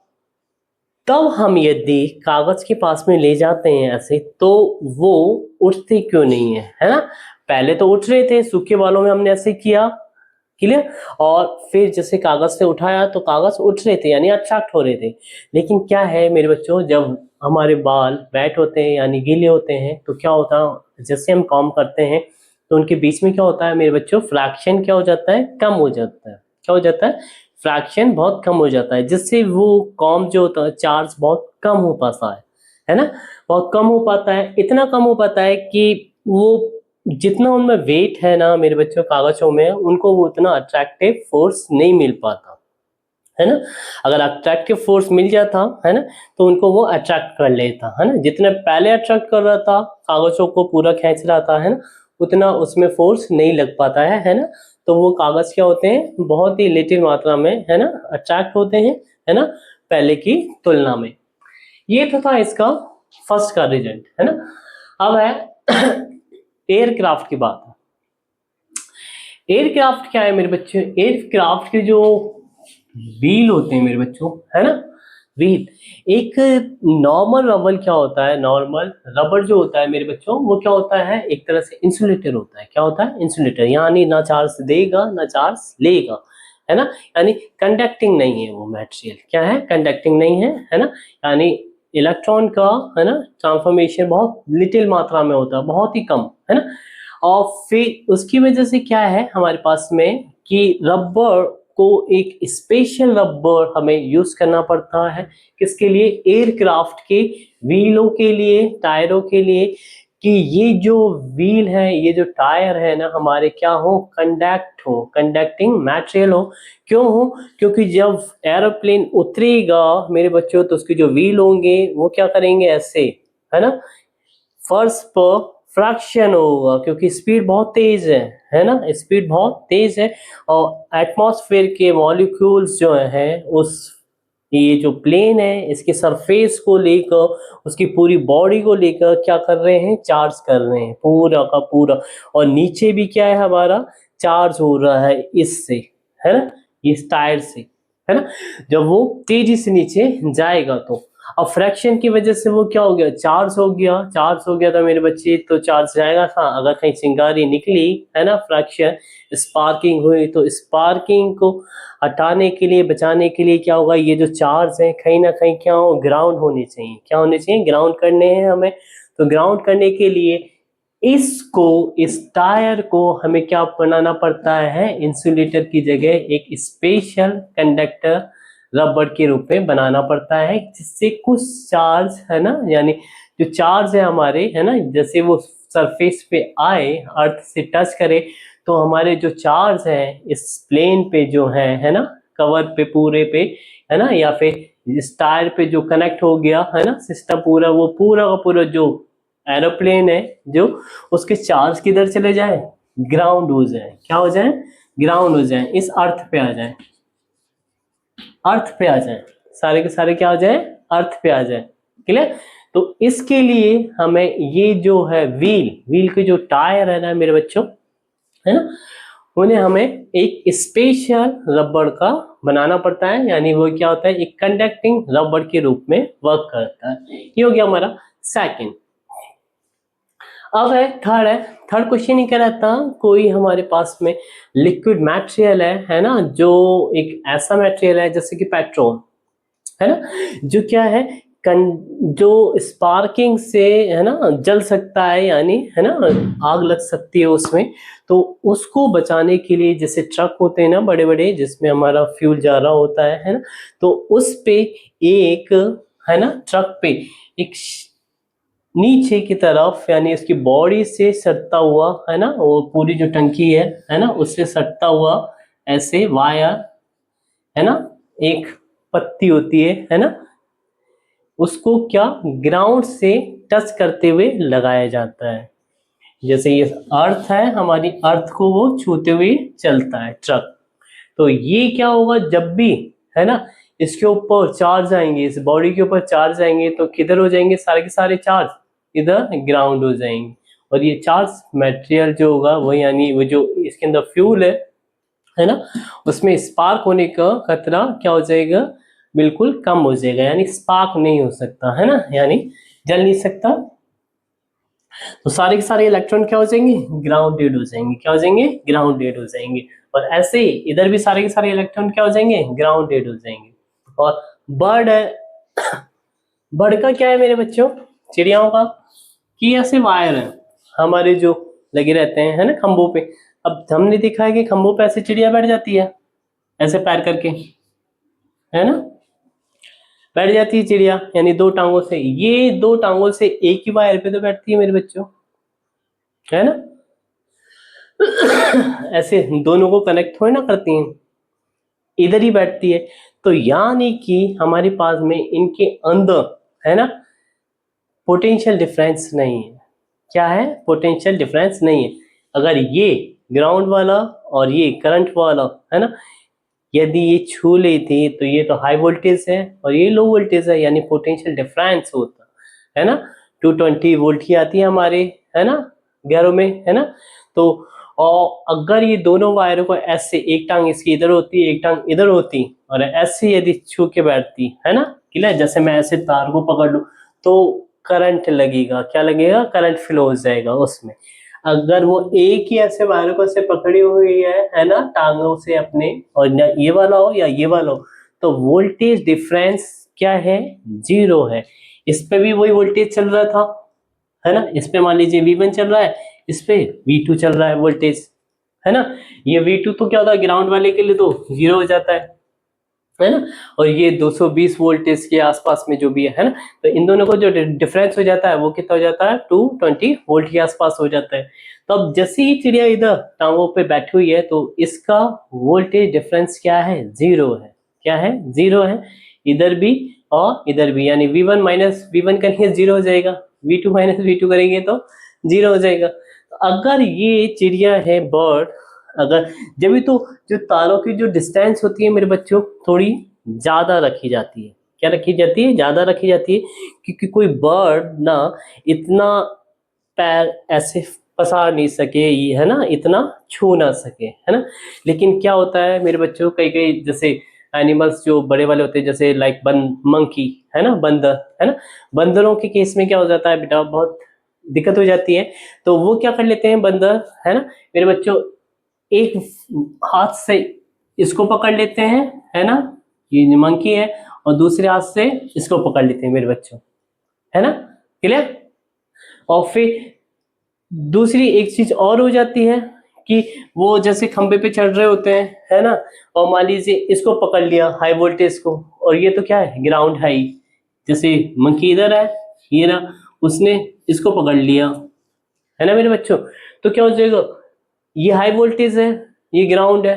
तब हम यदि कागज के पास में ले जाते हैं ऐसे, तो वो उठते क्यों नहीं है ना। पहले तो उठ रहे थे, सूखे बालों में हमने ऐसे किया, क्लियर, और फिर जैसे कागज से उठाया तो कागज उठ रहे थे यानी अट्रैक्ट हो रहे थे। लेकिन क्या है मेरे बच्चों, जब हमारे बाल वेट होते हैं यानी गीले होते हैं तो क्या होता है, जैसे हम कॉम करते हैं तो उनके बीच में क्या होता है मेरे बच्चों, फ्रैक्शन क्या हो जाता है, कम हो जाता है। क्या हो जाता है? फ्रैक्शन बहुत कम हो जाता है, जिससे वो कॉम जो होता है चार्ज बहुत कम हो पाता है ना, बहुत कम हो पाता है। इतना कम हो पाता है कि वो जितना उनमें वेट है ना मेरे बच्चों कागजों में, उनको वो उतना अट्रैक्टिव फोर्स नहीं मिल पाता, है ना। अगर अट्रैक्टिव फोर्स मिल जाता है ना तो उनको वो अट्रैक्ट कर लेता, है ना। जितने पहले अट्रैक्ट कर रहा था, कागजों को पूरा खींच रहा था, है ना, उतना उसमें फोर्स नहीं लग पाता है ना। तो वो कागज क्या होते हैं, बहुत ही लिटिल मात्रा में, है ना, अट्रैक्ट होते हैं, है ना, पहले की तुलना में। ये तो था इसका फर्स्ट का रिजल्ट, है ना। अब है एयरक्राफ्ट की बात। एयरक्राफ्ट क्या है मेरे बच्चे, एयरक्राफ्ट के जो व्हील होते हैं मेरे बच्चों, है ना, व्हील, एक नॉर्मल रबर क्या होता है, नॉर्मल रबर जो होता है मेरे बच्चों वो क्या होता है, एक तरह से इंसुलेटर होता है। क्या होता है? इंसुलेटर, यानी ना चार्ज देगा ना चार्ज लेगा, है ना, यानी कंडक्टिंग नहीं है वो मटेरियल। क्या है? कंडक्टिंग नहीं है ना, यानी इलेक्ट्रॉन का, है ना, ट्रांसफॉर्मेशन बहुत लिटिल मात्रा में होता है, बहुत ही कम, है ना। और फिर उसकी वजह से क्या है हमारे पास में कि रबर को एक स्पेशल रबर हमें यूज करना पड़ता है, किसके लिए? एयरक्राफ्ट के व्हीलों के लिए, टायरों के लिए, कि ये जो व्हील है, ये जो टायर है ना हमारे, क्या हो, कंडक्ट हो, कंडक्टिंग मटेरियल हो। क्यों हो? क्योंकि जब एरोप्लेन उतरेगा मेरे बच्चों तो उसके जो व्हील होंगे वो क्या करेंगे, ऐसे, है ना, फर्श पर फ्रैक्शन होगा, क्योंकि स्पीड बहुत तेज है ना, स्पीड बहुत तेज है। और एटमॉस्फेयर के मॉलिक्यूल्स जो हैं उस, ये जो प्लेन है इसके सरफेस को लेकर, उसकी पूरी बॉडी को लेकर क्या कर रहे हैं, चार्ज कर रहे हैं पूरा का पूरा। और नीचे भी क्या है हमारा, चार्ज हो रहा है इससे, है ना, इस टायर से, है ना। जब वो तेजी से नीचे जाएगा तो अब फ्रैक्शन की वजह से वो क्या हो गया, चार्ज हो गया, चार्ज हो गया था मेरे बच्चे, तो चार्ज जाएगा था। अगर कहीं चिंगारी निकली, है ना, फ्रैक्शन स्पार्किंग हुई, तो स्पार्किंग को हटाने के लिए, बचाने के लिए क्या होगा, ये जो चार्ज है कहीं ना कहीं क्या हो, ग्राउंड होने चाहिए। क्या होने चाहिए? ग्राउंड करने हैं हमें। तो ग्राउंड करने के लिए इसको, इस टायर को हमें क्या बनाना पड़ता है, इंसुलेटर की जगह एक स्पेशल कंडक्टर रबर के रूप में बनाना पड़ता है, जिससे कुछ चार्ज, है ना, यानी जो चार्ज है हमारे, है ना, जैसे वो सरफेस पे आए, अर्थ से टच करे, तो हमारे जो चार्ज है इस प्लेन पे जो है ना, कवर पे पूरे पे, है ना, या फिर इस टायर पे जो कनेक्ट हो गया, है ना, सिस्टम पूरा, वो पूरा का पूरा जो एरोप्लेन है जो, उसके चार्ज किधर चले जाए, ग्राउंड हो जाए। क्या हो जाए? ग्राउंड हो जाए, इस अर्थ पे आ जाए, अर्थ पे आ जाए, सारे के सारे क्या हो जाए, अर्थ पे आ जाए। क्लियर? तो इसके लिए हमें ये जो है व्हील, व्हील के जो टायर है ना मेरे बच्चों, है ना, उन्हें हमें एक स्पेशल रबर का बनाना पड़ता है, यानी वो क्या होता है, एक कंडक्टिंग रबर के रूप में वर्क करता है। ये हो गया हमारा सेकंड। अब है थर्ड क्वेश्चन ही कह रहा था, कोई हमारे पास में लिक्विड मटेरियल है ना, जो एक ऐसा मटेरियल है जैसे कि पेट्रोल, है ना, जो क्या है, जो स्पार्किंग से, है ना, जल सकता है, यानी, है ना, आग लग सकती है उसमें। तो उसको बचाने के लिए, जैसे ट्रक होते हैं ना बड़े बड़े, जिसमें हमारा फ्यूल जा रहा होता है ना, तो उस पे एक, है ना, ट्रक पे एक नीचे की तरफ, यानी उसकी बॉडी से सटता हुआ, है ना, वो पूरी जो टंकी है ना, उससे सटता हुआ ऐसे वायर, है ना, एक पत्ती होती है ना, उसको क्या, ग्राउंड से टच करते हुए लगाया जाता है। जैसे ये अर्थ है हमारी, अर्थ को वो छूते हुए चलता है ट्रक, तो ये क्या होगा, जब भी है ना इसके ऊपर चार्ज आएंगे, इस बॉडी के ऊपर चार्ज आएंगे तो किधर हो जाएंगे, सारे के सारे चार्ज इधर ग्राउंड हो जाएंगे। और ये चार्ज मटेरियल जो होगा वो यानी वो जो इसके अंदर फ्यूल है ना, उसमें स्पार्क होने का खतरा क्या हो जाएगा, बिल्कुल कम हो जाएगा, यानी स्पार्क नहीं हो सकता है ना, यानी जल नहीं सकता। तो सारे के सारे इलेक्ट्रॉन क्या हो जाएंगे, ग्राउंडेड हो जाएंगे, क्या हो जाएंगे, ग्राउंडेड हो जाएंगे। और ऐसे ही इधर भी सारे के सारे इलेक्ट्रॉन क्या हो जाएंगे, ग्राउंडेड हो जाएंगे। और बर्ड है, बर्ड का क्या है मेरे बच्चों, चिड़ियाओं का, कि ऐसे वायर है हमारे जो लगे रहते हैं है ना खंभों पे। अब हमने देखा है कि खंभों पे ऐसे चिड़िया बैठ जाती है, ऐसे पैर करके, है ना, बैठ जाती है चिड़िया, यानी दो टांगों से। ये दो टांगों से एक ही वायर पे तो बैठती है मेरे बच्चों, है ना। ऐसे दोनों को कनेक्ट थोड़ी ना करती हैं, इधर ही बैठती है। तो यानी कि हमारे पास में इनके अंदर है ना पोटेंशियल डिफरेंस नहीं है। क्या है, पोटेंशियल डिफरेंस नहीं है। अगर ये ग्राउंड वाला और ये करंट वाला है ना, यदि ये छू लेती तो ये तो हाई वोल्टेज है और ये लो वोल्टेज है, यानी पोटेंशियल डिफरेंस होता है ना। 220 वोल्ट की आती है हमारे है ना घरों में, है ना। तो और अगर ये दोनों वायरों को ऐसे, एक टांग इसकी इधर होती एक टांग इधर होती और ऐसे यदि छू के बैठती है ना, क्लियर, जैसे मैं ऐसे तार को पकड़ लूं तो करंट लगेगा, क्या लगेगा, करंट फ्लो हो जाएगा उसमें। अगर वो एक ही ऐसे वायर को से पकड़ी हुई है ना टांगों से अपने, और ये वाला हो या ये वाला हो, तो वोल्टेज डिफरेंस क्या है, जीरो है। इस पे भी वही वोल्टेज चल रहा था है ना, इस पे मान लीजिए V1 चल रहा है, इस पे V2 चल रहा है वोल्टेज, है ना। ये V2 तो क्या होता है, ग्राउंड वाले के लिए तो जीरो हो जाता है ना। और ये 220 वोल्टेज के आसपास में जो भी है ना, तो इन दोनों को जो डिफरेंस हो जाता है वो कितना हो जाता है, 220 वोल्ट के आसपास हो जाता है। तो अब जैसे ही चिड़िया इधर टांगों पे बैठी हुई है तो इसका वोल्टेज डिफरेंस क्या है, जीरो है। क्या है, जीरो है, इधर भी और इधर भी, यानी V1 माइनस V1 करेंगे जीरो हो जाएगा, V2 माइनस V2 करेंगे तो जीरो हो जाएगा। तो अगर ये चिड़िया है बर्ड, अगर जब भी तो जो तारों की जो डिस्टेंस होती है मेरे बच्चों थोड़ी ज्यादा रखी जाती है, क्या रखी जाती है, ज्यादा रखी जाती है, क्योंकि कोई बर्ड ना इतना पैर ऐसे पसार नहीं सके, ये है ना, इतना छू ना सके, है ना। लेकिन क्या होता है मेरे बच्चों, कई कई जैसे एनिमल्स जो बड़े वाले होते हैं, जैसे लाइक मंकी है ना, बंदर है ना, बंदरों के केस में क्या हो जाता है बेटा, बहुत दिक्कत हो जाती है। तो वो क्या कर लेते हैं बंदर, है ना मेरे बच्चों, एक हाथ से इसको पकड़ लेते हैं, है ना, ये मंकी है, और दूसरे हाथ से इसको पकड़ लेते हैं मेरे बच्चों, है ना, क्लियर। और फिर दूसरी एक चीज और हो जाती है कि वो जैसे खंबे पे चढ़ रहे होते हैं, है ना, और मान लीजिए इसको पकड़ लिया हाई वोल्टेज को, और ये तो क्या है, ग्राउंड हाई, जैसे मंकी इधर है, ये ना, उसने इसको पकड़ लिया, है ना मेरे बच्चों। तो क्या हो जाएगा, ये हाई वोल्टेज है, ये ग्राउंड है,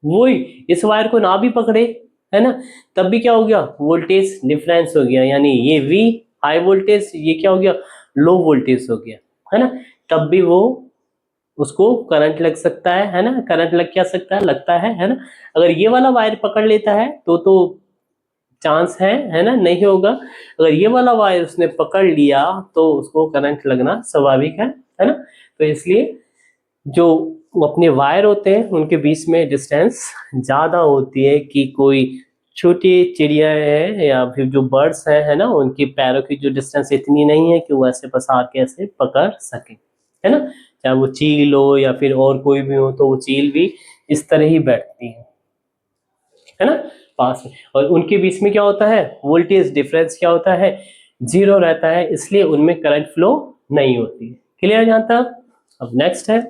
वही इस वायर को ना भी पकड़े, है ना, तब भी क्या हो गया, वोल्टेज डिफरेंस हो गया, यानी ये V हाई वोल्टेज, ये क्या हो गया, लो वोल्टेज हो गया, है ना। तब भी वो उसको करंट लग सकता है ना, करंट लग क्या सकता है, लगता है ना। अगर ये वाला वायर पकड़ लेता है तो चांस है ना, नहीं होगा। अगर ये वाला वायर उसने पकड़ लिया तो उसको करंट लगना स्वाभाविक है ना। तो इसलिए जो अपने वायर होते हैं उनके बीच में डिस्टेंस ज्यादा होती है, कि कोई छोटी चिड़िया है या फिर जो बर्ड्स हैं, है ना, उनके पैरों की जो डिस्टेंस इतनी नहीं है कि वो ऐसे पसार के ऐसे पकड़ सके, है ना। चाहे वो चील हो या फिर और कोई भी हो, तो वो चील भी इस तरह ही बैठती है ना, पास में। और उनके बीच में क्या होता है, वोल्टेज डिफरेंस क्या होता है, जीरो रहता है, इसलिए उनमें करंट फ्लो नहीं होती है। क्लियर यहाँ तक। अब नेक्स्ट है